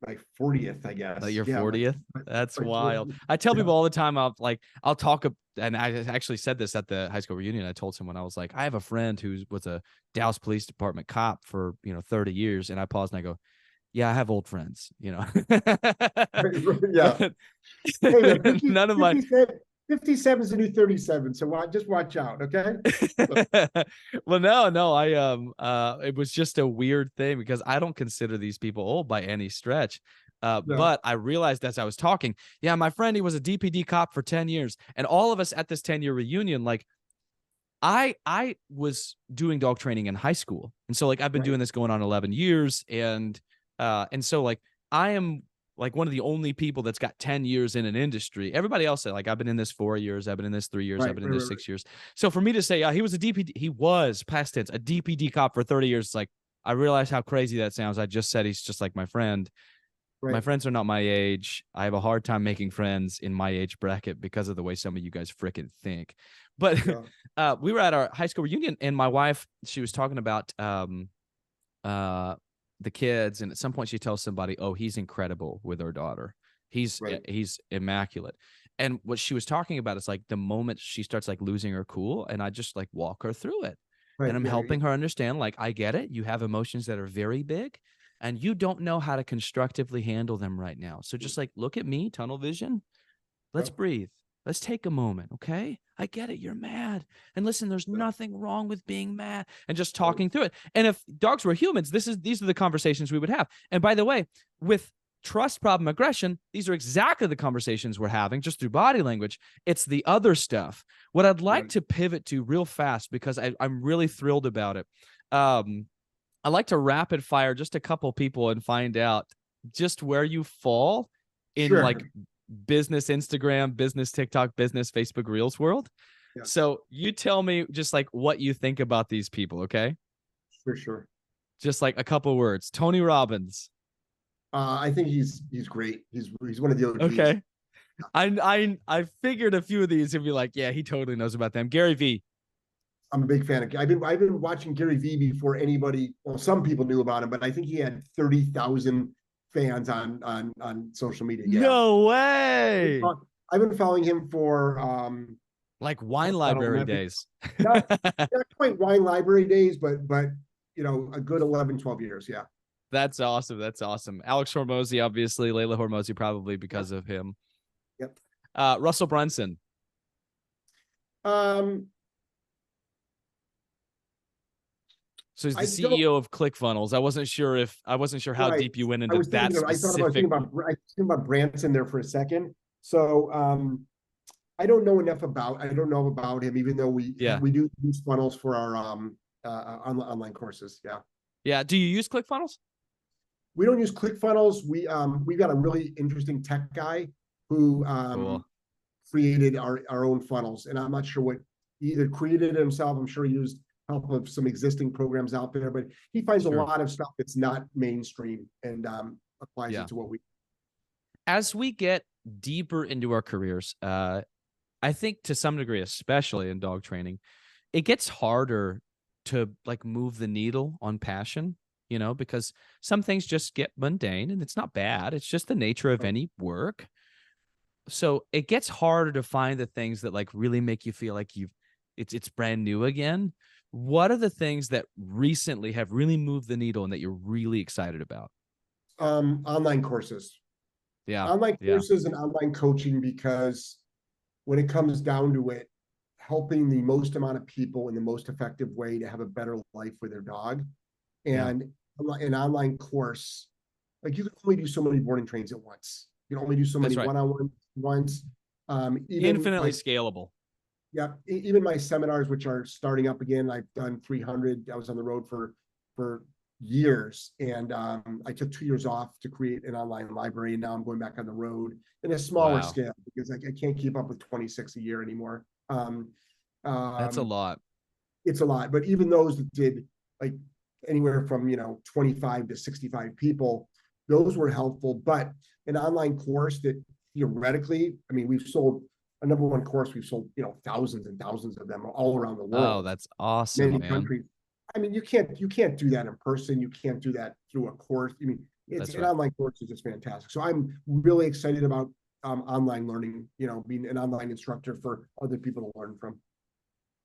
my 40th, I guess. Your 40th? That's wild. I tell people all the time, I'll talk, and I actually said this at the high school reunion. I told someone, I was like, I have a friend who was a Dallas Police Department cop for 30 years, and I paused and I go, yeah, I have old friends, Yeah. Hey, none of my 57 is the new 37, so just watch out, okay? Well, no, it was just a weird thing because I don't consider these people old by any stretch. No. But I realized as I was talking, my friend, he was a DPD cop for 10 years, and all of us at this 10-year reunion, like I was doing dog training in high school, and so like I've been doing this going on 11 years, and so like I am like one of the only people that's got 10 years in an industry. Everybody else said, like, I've been in this 4 years, I've been in this 3 years, I've been in this 6 years. So for me to say, he was a DPD, he was past tense, a DPD cop for 30 years. It's like, I realize how crazy that sounds. I just said he's just like my friend. Right. My friends are not my age. I have a hard time making friends in my age bracket because of the way some of you guys freaking think. But we were at our high school reunion, and my wife, she was talking about the kids, and at some point she tells somebody, oh, he's incredible with her daughter, he's immaculate. And what she was talking about is like the moment she starts like losing her cool, and I just like walk her through it, and I'm helping her understand, like, I get it, you have emotions that are very big and you don't know how to constructively handle them right now, so just like look at me, tunnel vision, let's breathe, let's take a moment. Okay, I get it, you're mad, and listen, there's nothing wrong with being mad, and just talking through it. And if dogs were humans, these are the conversations we would have. And by the way, with trust problem aggression, these are exactly the conversations we're having, just through body language. It's the other stuff. What I'd like to pivot to real fast, because I'm really thrilled about it. I like to rapid fire just a couple people and find out just where you fall in like business Instagram, business TikTok, business Facebook Reels world. Yeah. So you tell me just like what you think about these people, okay? For sure. Just like a couple words. Tony Robbins. I think he's great. He's one of the OGs. Okay. I figured a few of these would be like, yeah, he totally knows about them. Gary V. I'm a big fan of. I've been watching Gary V before anybody. Well, some people knew about him, but I think he had 30,000 fans on social media. Yeah. No way. I've been following him for like wine library days. not quite wine library days, but a good 11, 12 years. Yeah. That's awesome. That's awesome. Alex Hormozy, obviously. Layla Hormozy, probably because of him. Yep. Russell Brunson. So he's the CEO of ClickFunnels. I wasn't sure how deep you went into that specific. I was thinking about Branson there for a second. So I don't know about him, even though we do use funnels for our online courses. Yeah. Yeah. Do you use ClickFunnels? We don't use ClickFunnels. We've got a really interesting tech guy who Cool. created our own funnels, and I'm not sure what he either created it himself. I'm sure he used help of some existing programs out there, but he finds a lot of stuff that's not mainstream and applies it to what we. As we get deeper into our careers, I think to some degree, especially in dog training, it gets harder to like move the needle on passion, you know, because some things just get mundane, and it's not bad. It's just the nature of any work. So it gets harder to find the things that like really make you feel like it's brand new again. What are the things that recently have really moved the needle and that you're really excited about? Online courses. Yeah. Online courses and online coaching, because when it comes down to it, helping the most amount of people in the most effective way to have a better life with their dog. And an online course, like you can only do so many boarding trains at once. You can only do so many one-on-one once. Infinitely scalable. Yeah, even my seminars, which are starting up again, I've done 300. I was on the road for years, and I took 2 years off to create an online library, and now I'm going back on the road in a smaller scale because I can't keep up with 26 a year anymore. That's a lot. It's a lot, but even those that did like anywhere from 25 to 65 people, those were helpful. But an online course that theoretically, I mean, we've sold a number one course, we've sold thousands and thousands of them all around the world. Oh, that's awesome, many countries. I mean, you can't do that in person. You can't do that through a course. I mean, it's an online course is just fantastic. So I'm really excited about online learning, being an online instructor for other people to learn from.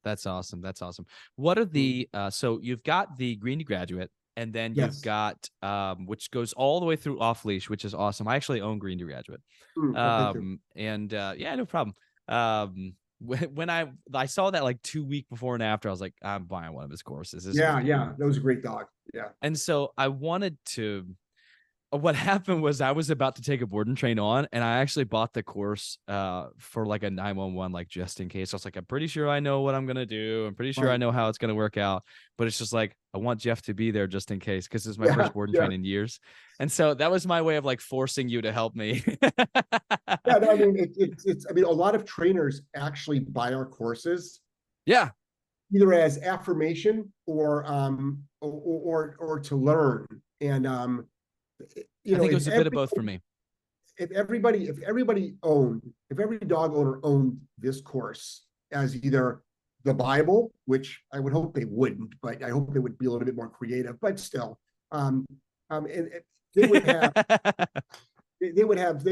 That's awesome. That's awesome. What are the so you've got the Green to Graduate, and then you've got which goes all the way through Off Leash, which is awesome. I actually own Green to Graduate. And yeah, no problem. When I saw that like 2 weeks before and after, I was like, I'm buying one of his courses. That was a great dog. Yeah. And so I wanted to, what happened was I was about to take a board and train on, and I actually bought the course for like a 911, like just in case. I was like, I'm pretty sure I know what I'm going to do. I'm pretty sure I know how it's going to work out, but it's just like, I want Jeff to be there just in case, because this is my first board and train in years. And so that was my way of like forcing you to help me. Yeah, no, I mean, I mean, a lot of trainers actually buy our courses. Yeah. Either as affirmation or to learn. And I think it was a bit of both for me. If every dog owner owned this course as either the Bible, which I would hope they wouldn't, but I hope they would be a little bit more creative, but still, and they would have, they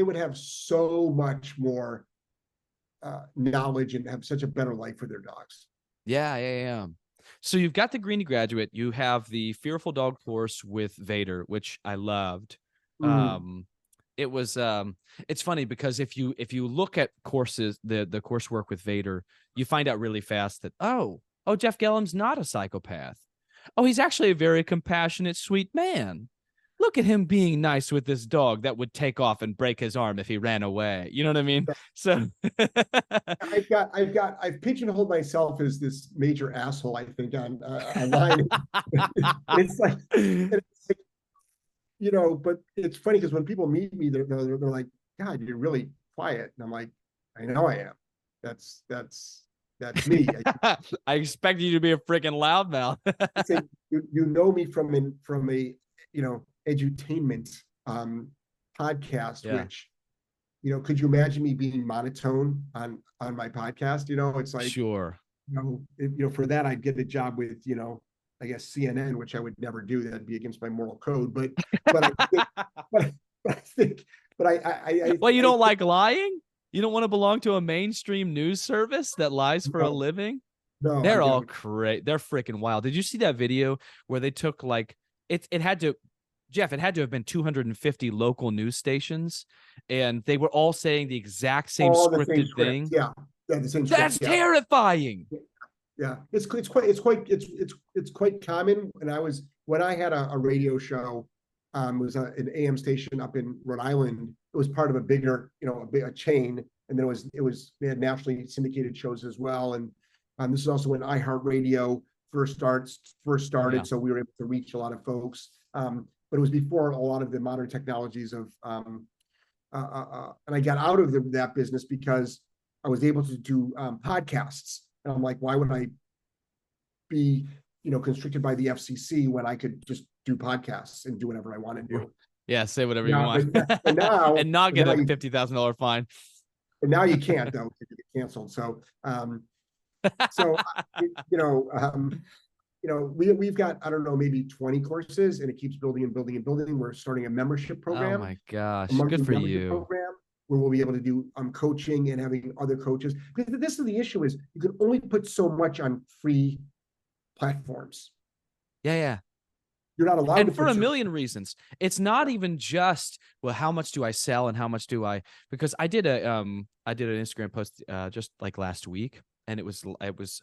would have so much more knowledge and have such a better life for their dogs. Yeah. So you've got the Green to Graduate. You have the Fearful Dog course with Vader, which I loved. It was it's funny because if you look at courses, the coursework with Vader, you find out really fast that Jeff Gellman's not a psychopath. Oh, he's actually a very compassionate, sweet man. Look at him being nice with this dog that would take off and break his arm if he ran away. You know what I mean? So I've pigeonholed myself as this major asshole, I think, online. It's like, but it's funny because when people meet me, they're like, God, you're really quiet. And I'm like, I know I am. That's me. I expect you to be a freaking loudmouth. You know me from a edutainment podcast, which could you imagine me being monotone on my podcast? It's like, sure, for that I'd get a job with I guess CNN, which I would never do. That'd be against my moral code. But you don't like lying? You don't want to belong to a mainstream news service that lies for a living? No, they're all crazy. They're freaking wild. Did you see that video where they took like it had to have been 250 local news stations, and they were all saying the exact same scripted thing. Yeah, the same script. That's terrifying. Yeah, it's quite common. When I had a radio show, It was an AM station up in Rhode Island. It was part of a bigger, a chain, and then they had nationally syndicated shows as well. And this is also when iHeartRadio first started, Yeah. so we were able to reach a lot of folks. But it was before a lot of the modern technologies of, and I got out of that business because I was able to do podcasts. And I'm like, why would I be, constricted by the FCC when I could just do podcasts and do whatever I want to do? Yeah, say whatever you want. But now, and not get a $50,000 fine. And now you can't, though, to get canceled. So, we've got, I don't know, maybe 20 courses, and it keeps building and building and building. We're starting a membership program. Oh my gosh, a good for you. Program where we'll be able to do coaching and having other coaches. Because this is the issue: is you can only put so much on free platforms. Yeah. You're not allowed, and for a million reasons. It's not even just, well, how much do I sell and how much do I? Because I did an Instagram post just like last week, and it was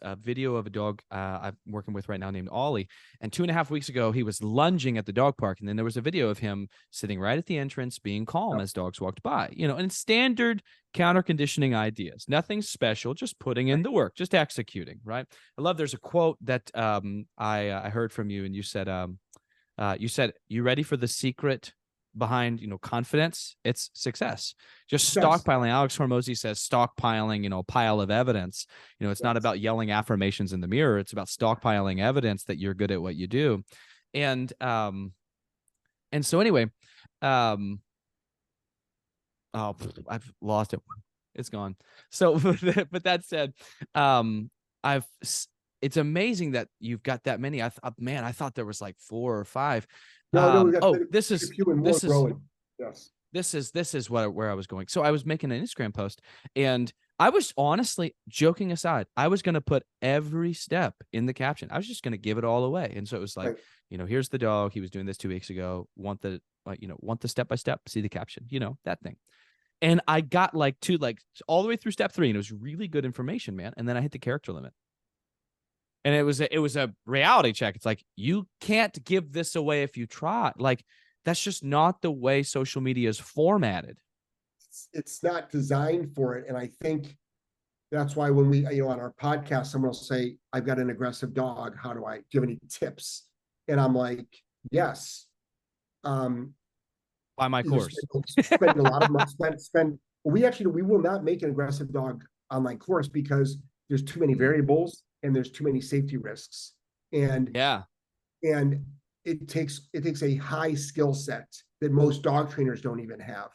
a video of a dog I'm working with right now named Ollie. And 2.5 weeks ago, he was lunging at the dog park, and then there was a video of him sitting right at the entrance, being calm as dogs walked by. And standard counter conditioning ideas, nothing special, just putting in the work, just executing. Right. I love. There's a quote that I heard from you, and you said. You ready for the secret behind, confidence? It's success. Just stockpiling. Alex Hormozy says stockpiling, pile of evidence. It's not about yelling affirmations in the mirror. It's about stockpiling evidence that you're good at what you do. And so anyway, I've lost it. It's gone. So, but that said, it's amazing that you've got that many. I thought there was like 4 or 5. This is where I was going. So I was making an Instagram post, and I was honestly, joking aside, I was going to put every step in the caption. I was just going to give it all away. And so it was like, here's the dog. He was doing this 2 weeks ago. Want the step-by-step, see the caption, that thing. And I got all the way through step 3, and it was really good information, man. And then I hit the character limit. And it was a reality check. It's like, you can't give this away if you try. Like, that's just not the way social media is formatted. It's not designed for it. And I think that's why when we, on our podcast, someone will say, I've got an aggressive dog. Do you have any tips? And I'm like, yes. Buy my course. Spend a lot of money. We will not make an aggressive dog online course because there's too many variables and there's too many safety risks. And it takes a high skill set that most dog trainers don't even have.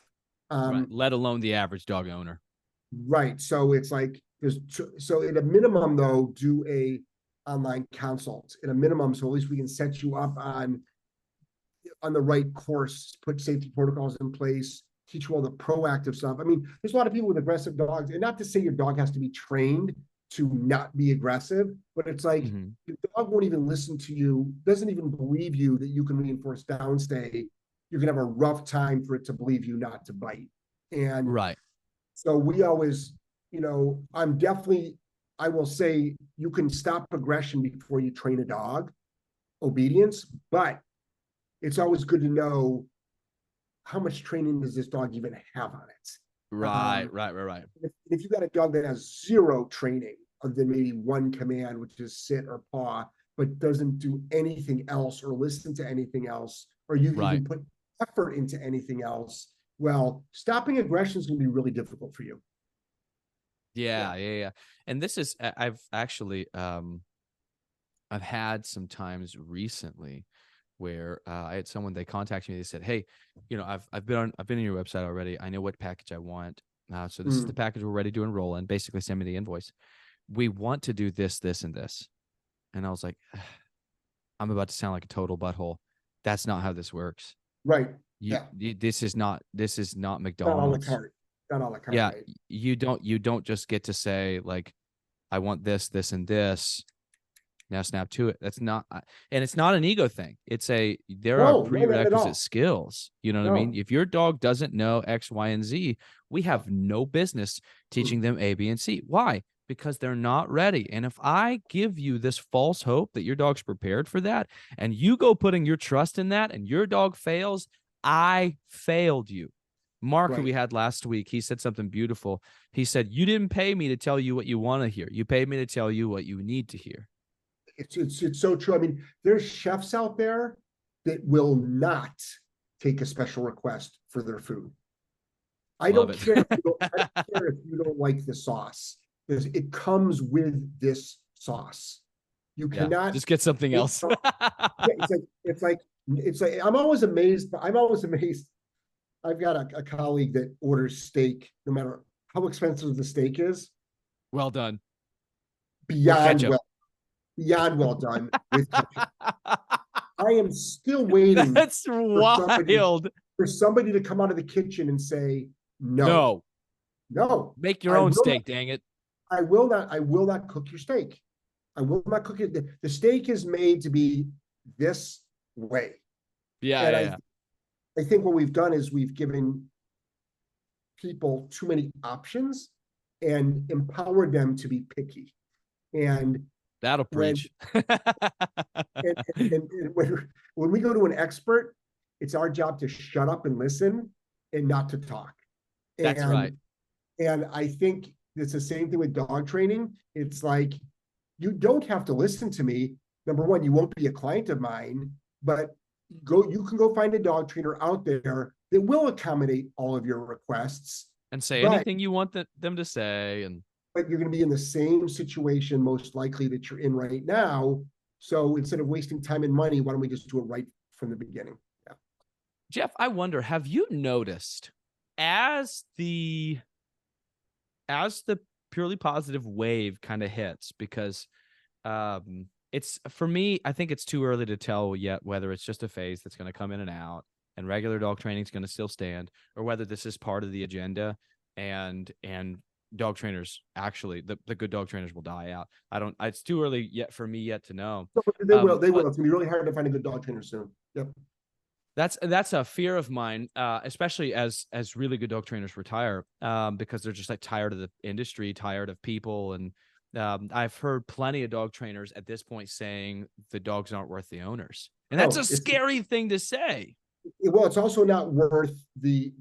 Right. Let alone the average dog owner. Right. So it's like, so at a minimum though, do a online consult at a minimum. So at least we can set you up on the right course, put safety protocols in place, teach you all the proactive stuff. I mean, there's a lot of people with aggressive dogs, and not to say your dog has to be trained to not be aggressive, but it's like, the dog won't even listen to you, doesn't even believe you that you can reinforce downstay. You're gonna have a rough time for it to believe you not to bite. And so we always, I will say you can stop aggression before you train a dog, obedience, but it's always good to know how much training does this dog even have on it. Right. If you got a dog that has 0 training other than maybe one command, which is sit or paw, but doesn't do anything else or listen to anything else, or you can even put effort into anything else, well, stopping aggression is going to be really difficult for you. Yeah. And this is, I've actually, I've had some times recently where I had someone, they contacted me, they said, hey, I've been in your website already. I know what package I want. So this is the package we're ready to enroll in. Basically send me the invoice. We want to do this, this, and this. And I was like, I'm about to sound like a total butthole. That's not how this works. Right. This is not McDonald's. Not a la carte. Yeah. Right. You don't just get to say like, I want this, this, and this. Now snap to it. That's not, and it's not an ego thing. There are prerequisite skills. You know what I mean? If your dog doesn't know X, Y, and Z, we have no business teaching them A, B, and C. Why? because they're not ready. And if I give you this false hope that your dog's prepared for that, and you go putting your trust in that and your dog fails, I failed you. Mark, who we had last week, he said something beautiful. He said, you didn't pay me to tell you what you want to hear. You paid me to tell you what you need to hear. It's so true. I mean, there's chefs out there that will not take a special request for their food. I don't care if you don't like the sauce. It comes with this sauce. You cannot just get something else. It's like I'm always amazed. I've got a colleague that orders steak, no matter how expensive the steak is. Well done. Beyond well done with ketchup. I am still waiting. That's wild. For somebody to come out of the kitchen and say, no. Make your own steak, dang it. I will not cook your steak. I will not cook it. The steak is made to be this way. I think what we've done is we've given people too many options and empowered them to be picky. And that'll preach. And when we go to an expert, it's our job to shut up and listen and not to talk. That's right. And I think it's the same thing with dog training. It's like, you don't have to listen to me. Number one, you won't be a client of mine, but you can go find a dog trainer out there that will accommodate all of your requests and say anything you want them to say. But you're going to be in the same situation most likely that you're in right now. So instead of wasting time and money, why don't we just do it right from the beginning? Yeah. Jeff, I wonder, have you noticed as the purely positive wave kind of hits, because it's, for me, I think it's too early to tell yet whether it's just a phase that's going to come in and out and regular dog training is going to still stand, or whether this is part of the agenda and dog trainers, actually the good dog trainers will die out. It's too early yet for me yet to know. They will. It's going to be really hard to find a good dog trainer soon. Yep. That's a fear of mine, especially as really good dog trainers retire, because they're just like tired of the industry, tired of people. And I've heard plenty of dog trainers at this point saying the dogs aren't worth the owners. And that's a scary thing to say. Well, it's also not worth the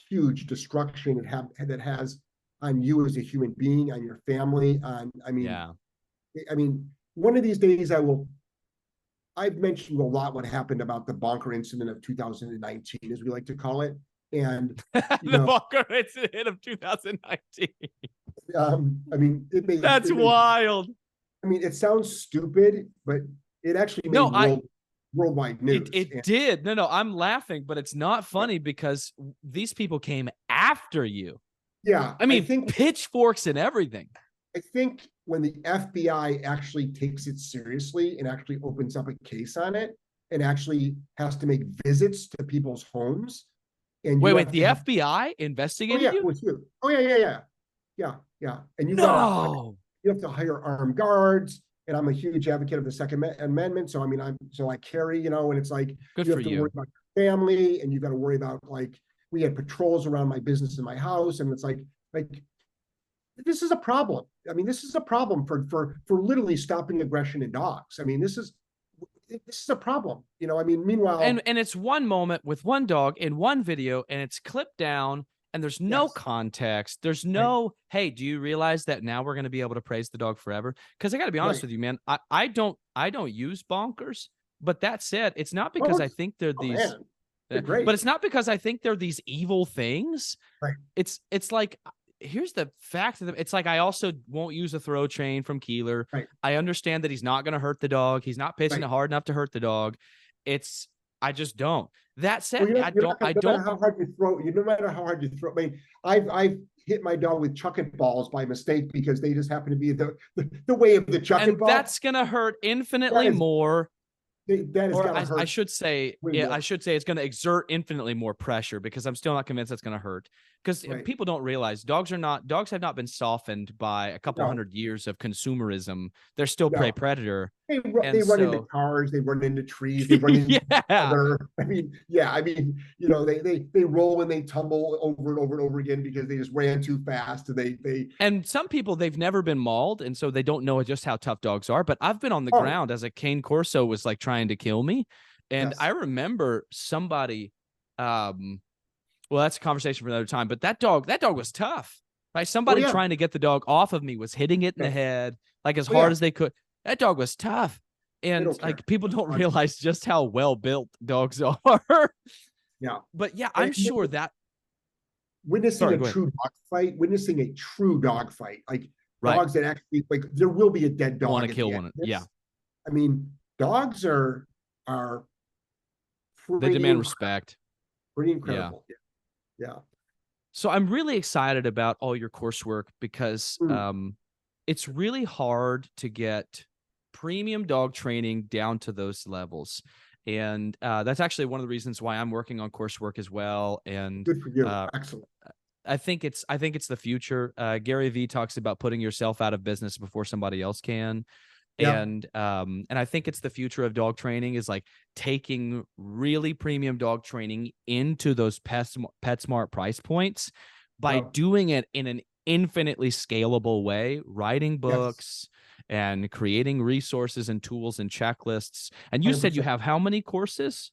huge destruction that has on you as a human being, on your family, I mean, one of these days I've mentioned a lot what happened about the bonker incident of 2019, as we like to call it. And bonker incident of 2019. I mean, that's wild. I mean, it sounds stupid, but it actually made worldwide news. It did. No, I'm laughing, but it's not funny because these people came after you. Yeah. I mean, pitchforks and everything. I think when the FBI actually takes it seriously and actually opens up a case on it and actually has to make visits to people's homes. And wait, the FBI investigated you? With you. Oh, yeah. And you have to hire armed guards. And I'm a huge advocate of the Second Amendment. So, I mean, I carry, and it's like, you have to worry about your family, and you got to worry about, like, we had patrols around my business in my house. And it's like, this is a problem. I mean, this is a problem for literally stopping aggression in dogs. I mean, this is a problem, I mean, meanwhile. And it's one moment with one dog in one video, and it's clipped down, and there's no context. There's no, hey, do you realize that now we're going to be able to praise the dog forever? Because I got to be honest with you, man, I don't use bonkers. But that said, it's not because I think they're these, but it's not because I think they're these evil things. Right. It's like, here's the fact of them. It's like, I also won't use a throw chain from Keeler. Right. I understand that he's not going to hurt the dog. He's not pitching it hard enough to hurt the dog. I just don't. That said, I don't. No matter how hard you throw. I mean, I've hit my dog with chuck-it balls by mistake because they just happen to be the way of the chuck-it ball. That's gonna hurt infinitely more. I should say it's going to exert infinitely more pressure, because I'm still not convinced that's going to hurt. because Right. people don't realize dogs have not been softened by a couple No. hundred years of consumerism. They're still No. prey predator. They And run into so, cars, they run into trees, they run into yeah. other. I mean, you know, they roll and they tumble over and over and over again because they just ran too fast. And some people, they've never been mauled, and so they don't know just how tough dogs are. But I've been on the ground as a cane corso was like trying to kill me, and Yes. I remember somebody. Well, that's a conversation for another time. But that dog was tough. Right? Somebody yeah. trying to get the dog off of me was hitting it in the head like as hard as they could. That dog was tough. And like people don't realize just how well built dogs are. Yeah. But yeah, I'm sure that witnessing a true dog fight, like dogs that actually, like, there will be a dead dog. Want to kill one. Yeah. I mean, dogs are they demand respect. Pretty incredible. Yeah. So I'm really excited about all your coursework because it's really hard to get premium dog training down to those levels. And that's actually one of the reasons why I'm working on coursework as well. And good for you. Excellent. I think it's the future. Gary Vee talks about putting yourself out of business before somebody else can. Yeah. And I think it's the future of dog training is like taking really premium dog training into those PetSmart price points by doing it in an infinitely scalable way, writing books and creating resources and tools and checklists. And you 100%. Said you have how many courses?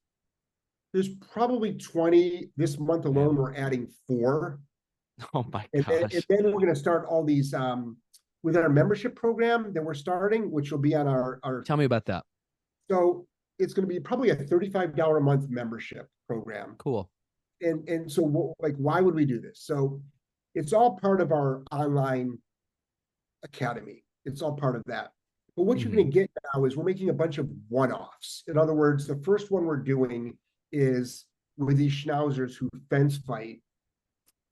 There's probably 20 this month alone. We're adding 4. Oh my gosh. And then we're going to start all these with our membership program that we're starting, which will be on our Tell me about that. So it's going to be probably a $35 a month membership program. Cool. And so like, why would we do this? So it's all part of our online academy. It's all part of that. But what you're going to get now is we're making a bunch of one-offs. In other words, the first one we're doing is with these schnauzers who fence fight.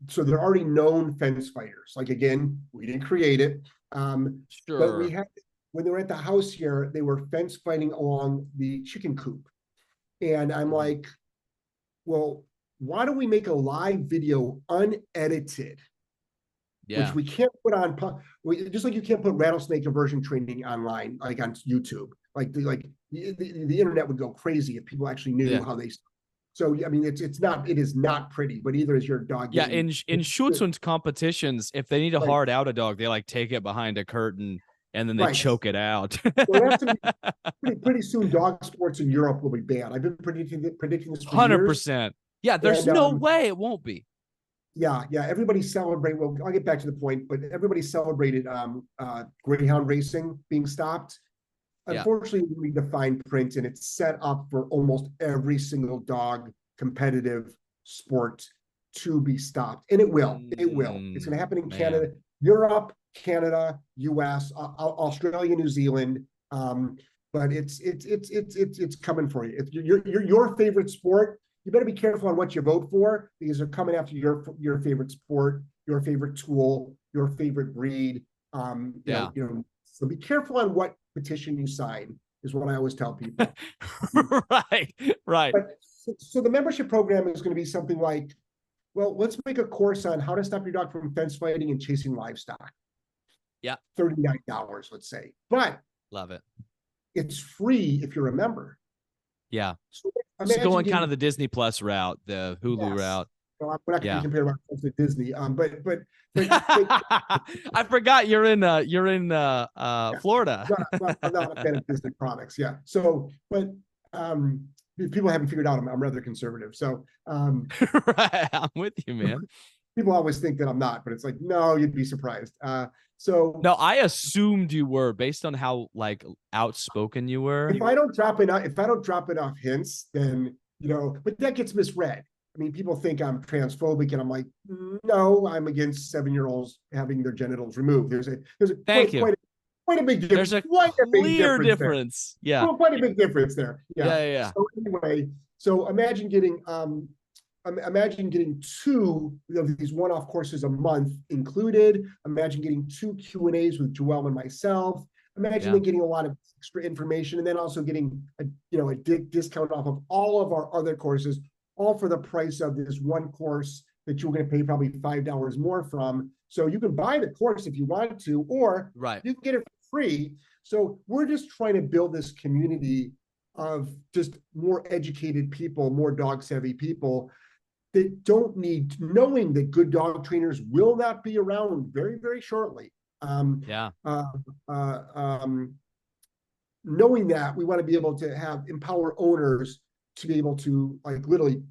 So they're already known fence fighters. Like, again, we didn't create it. Sure. But we had, when they were at the house here, they were fence fighting along the chicken coop. And I'm like, well, why don't we make a live video unedited? Yeah. Which we can't put on, just like you can't put rattlesnake aversion training online, like on YouTube. Like the internet would go crazy if people actually knew how they. So I mean, it is not pretty, but either is your dog. Yeah, in Schutzhund competitions, if they need to hard out a dog, they like take it behind a curtain and then they choke it out. Well, that's pretty soon. Dog sports in Europe will be banned. I've been predicting this for 100%. Yeah, there's no way it won't be. Yeah. Everybody celebrated. Well, I'll get back to the point, but everybody celebrated greyhound racing being stopped. Unfortunately, we read the fine print, and it's set up for almost every single dog competitive sport to be stopped, and it will. It will. It's going to happen in Canada, Europe, Canada, U.S., Australia, New Zealand. But it's coming for you. If your favorite sport, you better be careful on what you vote for, because they're coming after your favorite sport, your favorite tool, your favorite breed. So be careful on what petition you sign, is what I always tell people. Right. But so the membership program is going to be something like, well, let's make a course on how to stop your dog from fence fighting and chasing livestock. Yeah. $39, let's say. But love it. It's free if you're a member. Yeah. So going kind of the Disney Plus route, the Hulu route. Well, we're not going to compare ourselves to Disney. But I forgot you're in Florida. I'm not a fan of Disney products. Yeah. So, but people haven't figured out I'm rather conservative. So right, I'm with you, man. People always think that I'm not, but it's like, no, you'd be surprised. So no, I assumed you were based on how like outspoken you were. If I don't drop enough hints, then but that gets misread. I mean, people think I'm transphobic, and I'm like, no, I'm against 7-year-olds having their genitals removed. There's a quite a big difference. There's a clear difference. Yeah, quite a big difference there. Yeah. So anyway, imagine getting 2 of these one-off courses a month included. Imagine getting 2 Q&As with Joelle and myself. Imagine getting a lot of extra information, and then also getting a discount off of all of our other courses, all for the price of this one course that you're going to pay probably $5 more from. So you can buy the course if you want to, or you can get it for free. So we're just trying to build this community of just more educated people, more dog savvy people that don't need, knowing that good dog trainers will not be around very, very shortly. Knowing that, we want to be able to empower owners to be able to like literally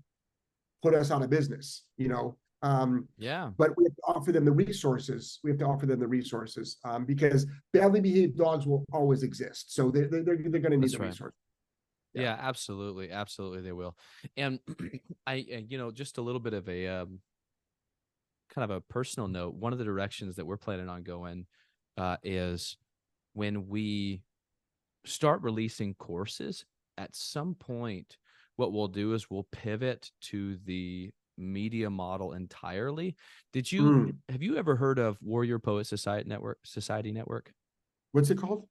put us out of business, you know. But we have to offer them the resources. We have to offer them the resources because badly behaved dogs will always exist. So they're going to need the resources. Yeah, absolutely. Absolutely. They will. And you know, just a little bit of a kind of a personal note. One of the directions that we're planning on going is when we start releasing courses at some point, what we'll do is we'll pivot to the media model entirely. Have you ever heard of Warrior Poet Society Network? What's it called?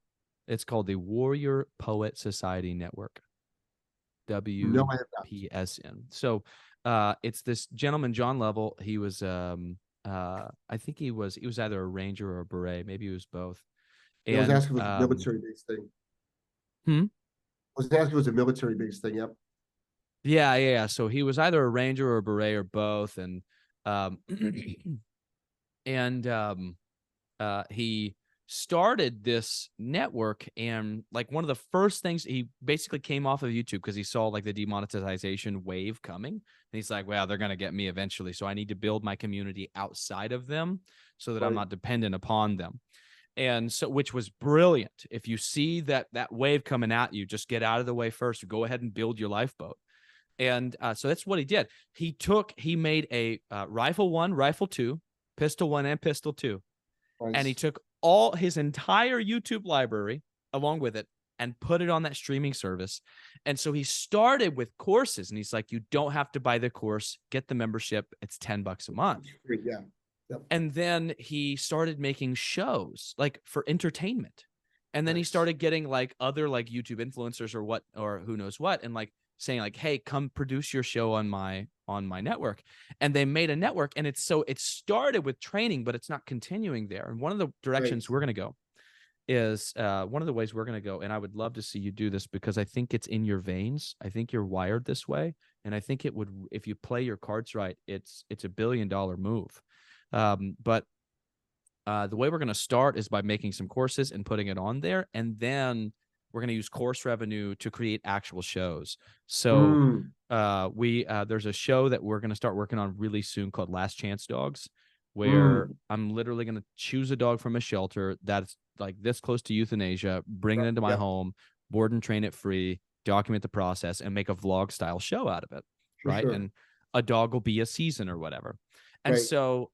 It's called the Warrior Poet Society Network. WPSN. So it's this gentleman, John Lovell. He was I think he was either a Ranger or a Beret, maybe he was both. I was asking if it was a military-based thing. I was asking if it was a military-based thing. Yep. Yeah. So he was either a Ranger or a Beret or both, and he started this network, and like one of the first things, he basically came off of YouTube because he saw like the demonetization wave coming, and he's like, well, they're going to get me eventually, so I need to build my community outside of them so that I'm not dependent upon them. And so, which was brilliant. If you see that wave coming at you, just get out of the way first, or go ahead and build your lifeboat. And so that's what he did. He made a rifle 1, rifle 2, pistol 1, and pistol 2. Nice. And he took all his entire YouTube library along with it and put it on that streaming service. And so he started with courses, and he's like, you don't have to buy the course, get the membership. It's $10 a month. Yeah. Yep. And then he started making shows like for entertainment. And then he started getting like other like YouTube influencers or who knows what, and like saying like, hey, come produce your show on my network. And they made a network, and it started with training, but it's not continuing there. And one of the directions we're going to go is one of the ways we're going to go. And I would love to see you do this because I think it's in your veins. I think you're wired this way. And I think it would, if you play your cards right, it's a $1 billion move. But the way we're going to start is by making some courses and putting it on there. And then we're going to use course revenue to create actual shows. So there's a show that we're going to start working on really soon called Last Chance Dogs, where I'm literally going to choose a dog from a shelter that's like this close to euthanasia, bring it into my home, board and train it free, document the process, and make a vlog style show out of it. Right. And a dog will be a season or whatever. And so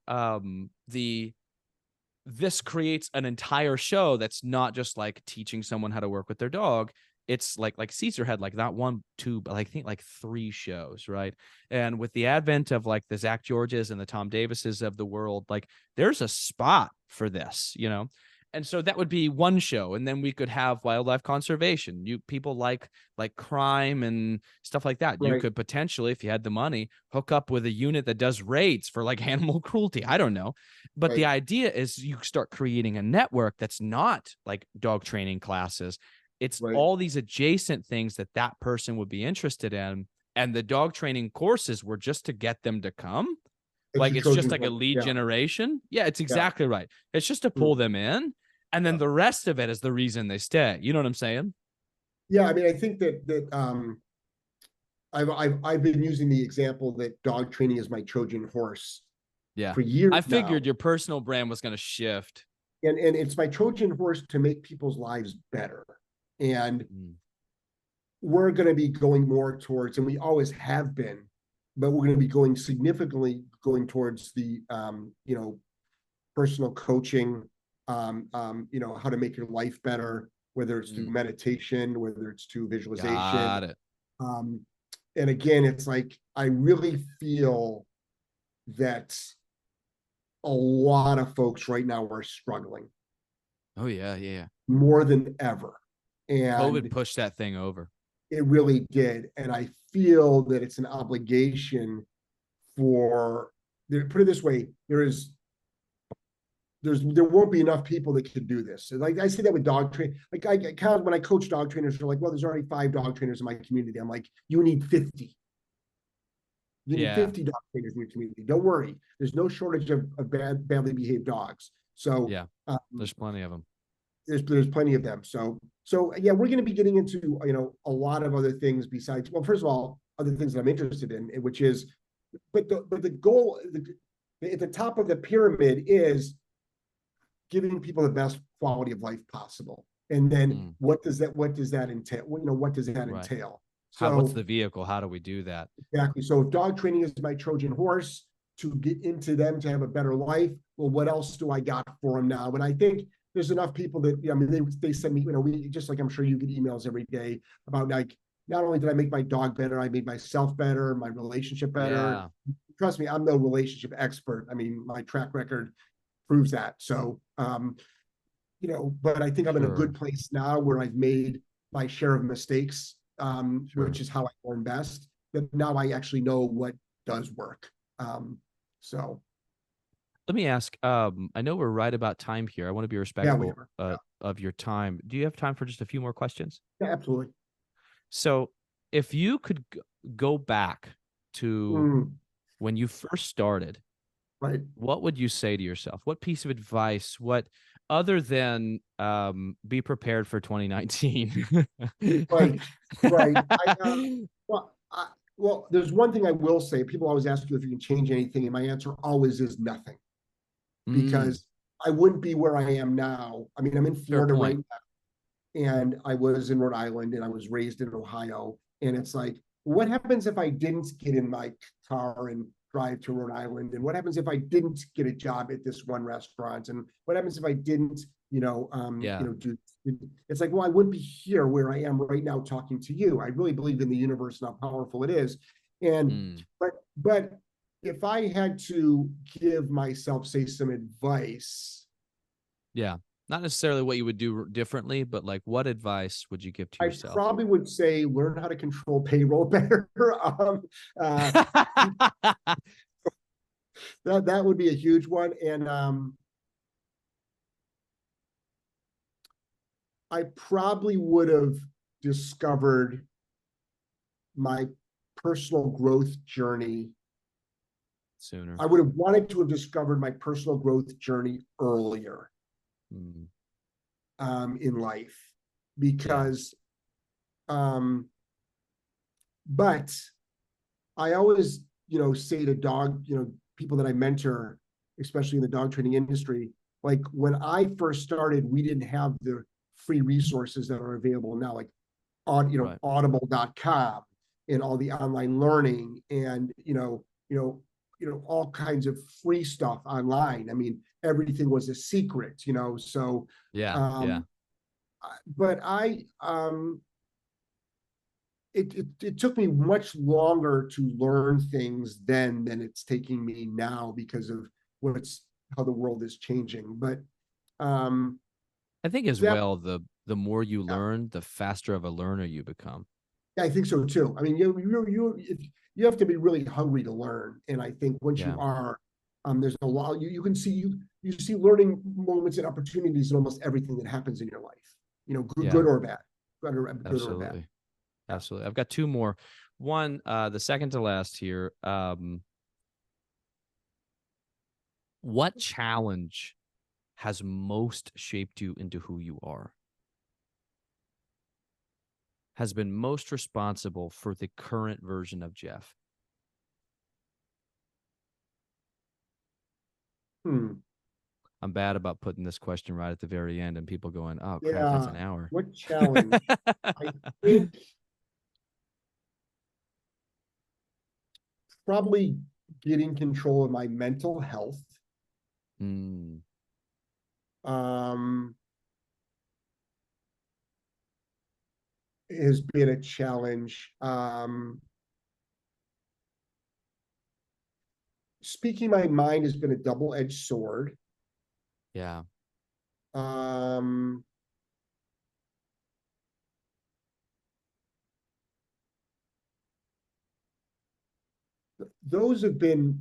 this creates an entire show that's not just like teaching someone how to work with their dog. It's like Caesar had like not 1, 2, but I think like 3 shows, right? And with the advent of like the Zach Georges and the Tom Davises of the world, like there's a spot for this, you know? And so that would be one show. And then we could have wildlife conservation. People like crime and stuff like that. You could potentially, if you had the money, hook up with a unit that does raids for like animal cruelty. I don't know. But the idea is you start creating a network that's not like dog training classes. It's all these adjacent things that person would be interested in. And the dog training courses were just to get them to come. It's just like a lead generation. Yeah, it's exactly right. It's just to pull them in. And then the rest of it is the reason they stay. You know what I'm saying? Yeah, I mean, I think that I've been using the example that dog training is my Trojan horse. Yeah, for years. I figured your personal brand was going to shift, and it's my Trojan horse to make people's lives better. And we're going to be going more towards, and we always have been, but we're going to be significantly going towards the personal coaching. How to make your life better, whether it's through meditation, whether it's through visualization. Got it. And again, it's like, I really feel that a lot of folks right now are struggling. Oh yeah. More than ever. And COVID pushed that thing over. It really did. And I feel that it's an obligation for put it this way, there won't be enough people that could do this. Like I say that with dog training. Like I count when I coach dog trainers, they're like, well, there's already 5 dog trainers in my community. I'm like, you need 50. You need 50 dog trainers in your community. Don't worry. There's no shortage of badly behaved dogs. So yeah, there's plenty of them. There's plenty of them. So yeah, we're going to be getting into, a lot of other things besides, well, first of all, other things that I'm interested in, which is, but the goal at the top of the pyramid is giving people the best quality of life possible. And then what does that entail? What does that entail? So what's the vehicle? How do we do that? Exactly. So if dog training is my Trojan horse to get into them to have a better life, well, what else do I got for them now? And I think there's enough people that, they send me, we just like, I'm sure you get emails every day about like, not only did I make my dog better, I made myself better, my relationship better. Yeah. Trust me, I'm no relationship expert. I mean, my track record proves that. So, but I think I'm in a good place now where I've made my share of mistakes, which is how I learn best. But now I actually know what does work. So let me ask, I know we're right about time here. I want to be respectful of your time. Do you have time for just a few more questions? Yeah, absolutely. So if you could go back to when you first started, right, what would you say to yourself? What piece of advice, other than be prepared for 2019? Right. Well, there's one thing I will say. People always ask you if you can change anything, and my answer always is nothing. Because I wouldn't be where I am now. I mean, I'm in Florida right now, and I was in Rhode Island, and I was raised in Ohio. And it's like, what happens if I didn't get in my car and drive to Rhode Island? And what happens if I didn't get a job at this one restaurant? And what happens if I didn't, do? It's like, well, I wouldn't be here where I am right now talking to you. I really believe in the universe and how powerful it is. And but if I had to give myself, say, some advice. Yeah. Not necessarily what you would do differently, but like what advice would you give to yourself? I probably would say learn how to control payroll better. That would be a huge one. And I probably would have discovered my personal growth journey sooner. I would have wanted to have discovered my personal growth journey earlier in life, because but I always say to people that I mentor, especially in the dog training industry, like when I first started, we didn't have the free resources that are available now, like audible.com and all the online learning and all kinds of free stuff online. I mean, everything was a secret, so but it took me much longer to learn things then than it's taking me now because of how the world is changing. But I think as well, the more you learn, the faster of a learner you become. Yeah, I think so too. I mean, you have to be really hungry to learn, and I think once you are, there's a lot you can see. You see learning moments and opportunities in almost everything that happens in your life. Good or bad. Good or bad. Absolutely. I've got two more. One, the second to last here. What challenge has most shaped you into who you are? Has been most responsible for the current version of Jeff? I'm bad about putting this question right at the very end and people going, oh, crap, that's an hour. What challenge? I think probably getting control of my mental health. Has been a challenge. Speaking my mind has been a double-edged sword. Yeah. Those have been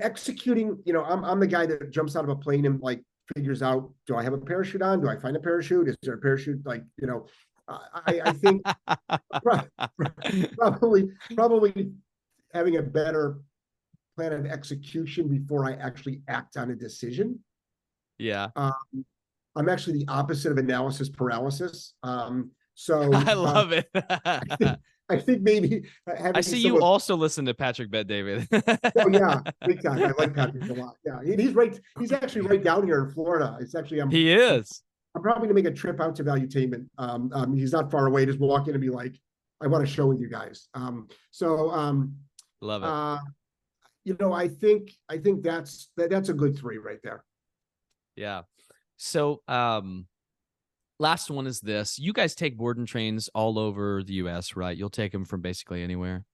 executing, I'm the guy that jumps out of a plane and like figures out, do I have a parachute on? Do I find a parachute? Is there a parachute? Like, I think probably having a better plan of execution before I actually act on a decision. Yeah. I'm actually the opposite of analysis paralysis. So I love it. I think maybe I see you also listen to Patrick Bet-David. Oh yeah, big time. I like Patrick a lot. Yeah, he's actually right down here in Florida. It's actually he is. I'm probably gonna make a trip out to Valuetainment. He's not far away. Just walk in and be like, I want to show with you guys. Love it. I think that's a good 3 right there. Yeah. So last one is this. You guys take board and trains all over the US, right? You'll take them from basically anywhere.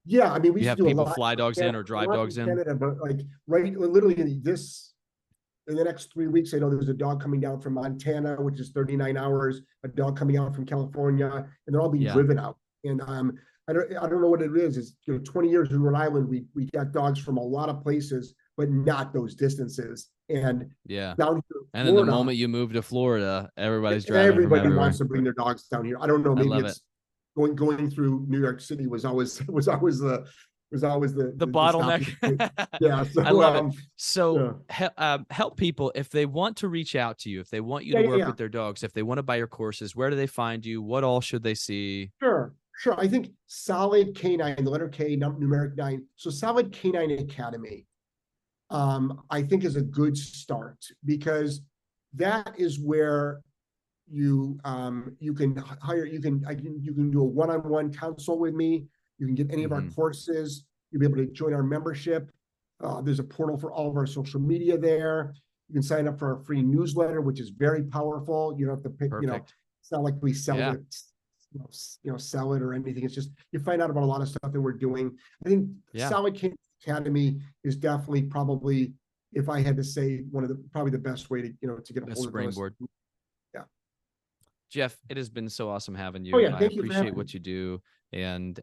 Yeah, I mean, we have people fly dogs in or drive dogs in Canada, but like literally in the next 3 weeks, I know there's a dog coming down from Montana, which is 39 hours, a dog coming out from California, and they're all being driven out. And I don't know what it is. It's 20 years in Rhode Island, we got dogs from a lot of places, but not those distances. And down here in and Florida, then the moment you move to Florida, everybody's driving. Everybody wants to bring their dogs down here. I don't know. Maybe it's going through New York City was always the bottleneck. Yeah, so, I love it. So help people if they want to reach out to you, if they want you to work with their dogs, if they want to buy your courses, where do they find you? What all should they see? Sure. I think Solid Canine, the letter K, numeric 9. So Solid Canine Academy, I think is a good start, because that is where you can do a one-on-one consult with me. You can get any of our courses. You'll be able to join our membership. There's a portal for all of our social media there. You can sign up for our free newsletter, which is very powerful. You don't have to pick, it's not like we sell it, sell it or anything. It's just, you find out about a lot of stuff that we're doing. I think Solid Canine Academy is definitely probably, if I had to say, probably the best way to, to get a hold of springboard. Yeah. Jeff, it has been so awesome having you. Oh, yeah, I appreciate what you do. And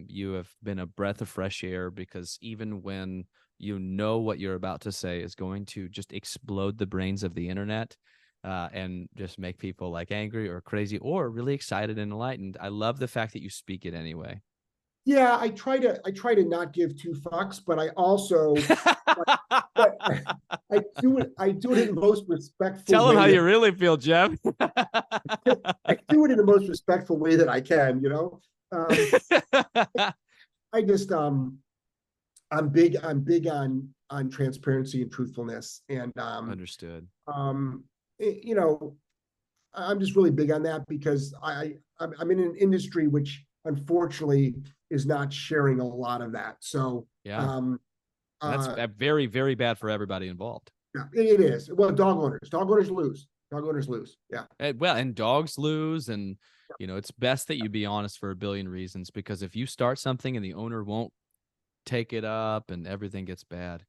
you have been a breath of fresh air, because even when what you're about to say is going to just explode the brains of the internet and just make people like angry or crazy or really excited and enlightened, I love the fact that you speak it anyway. Yeah, I try to not give 2 fucks, but I also I do it in the most respectful way. Tell them how you really feel, Jeff. I do it in the most respectful way that I can, I just I'm big on transparency and truthfulness, and understood. I'm just really big on that, because I'm in an industry which unfortunately is not sharing a lot of that. So that's very, very bad for everybody involved. Yeah, it is. Well, dog owners lose. Yeah. And dogs lose, and it's best that you be honest for a billion reasons, because if you start something and the owner won't take it up and everything gets bad.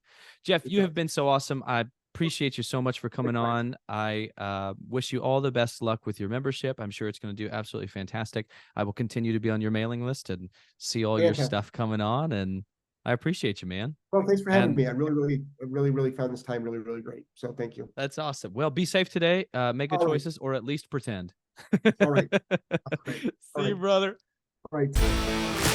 Jeff, you have been so awesome. I appreciate you so much for coming on. I wish you all the best luck with your membership. I'm sure it's going to do absolutely fantastic. I will continue to be on your mailing list and see all your stuff coming on, and I appreciate you, man. Well, thanks for having me. I really found this time really, really great. So thank you. That's awesome. Well, be safe today. Make good choices, or at least pretend. All right. See you, brother. All right.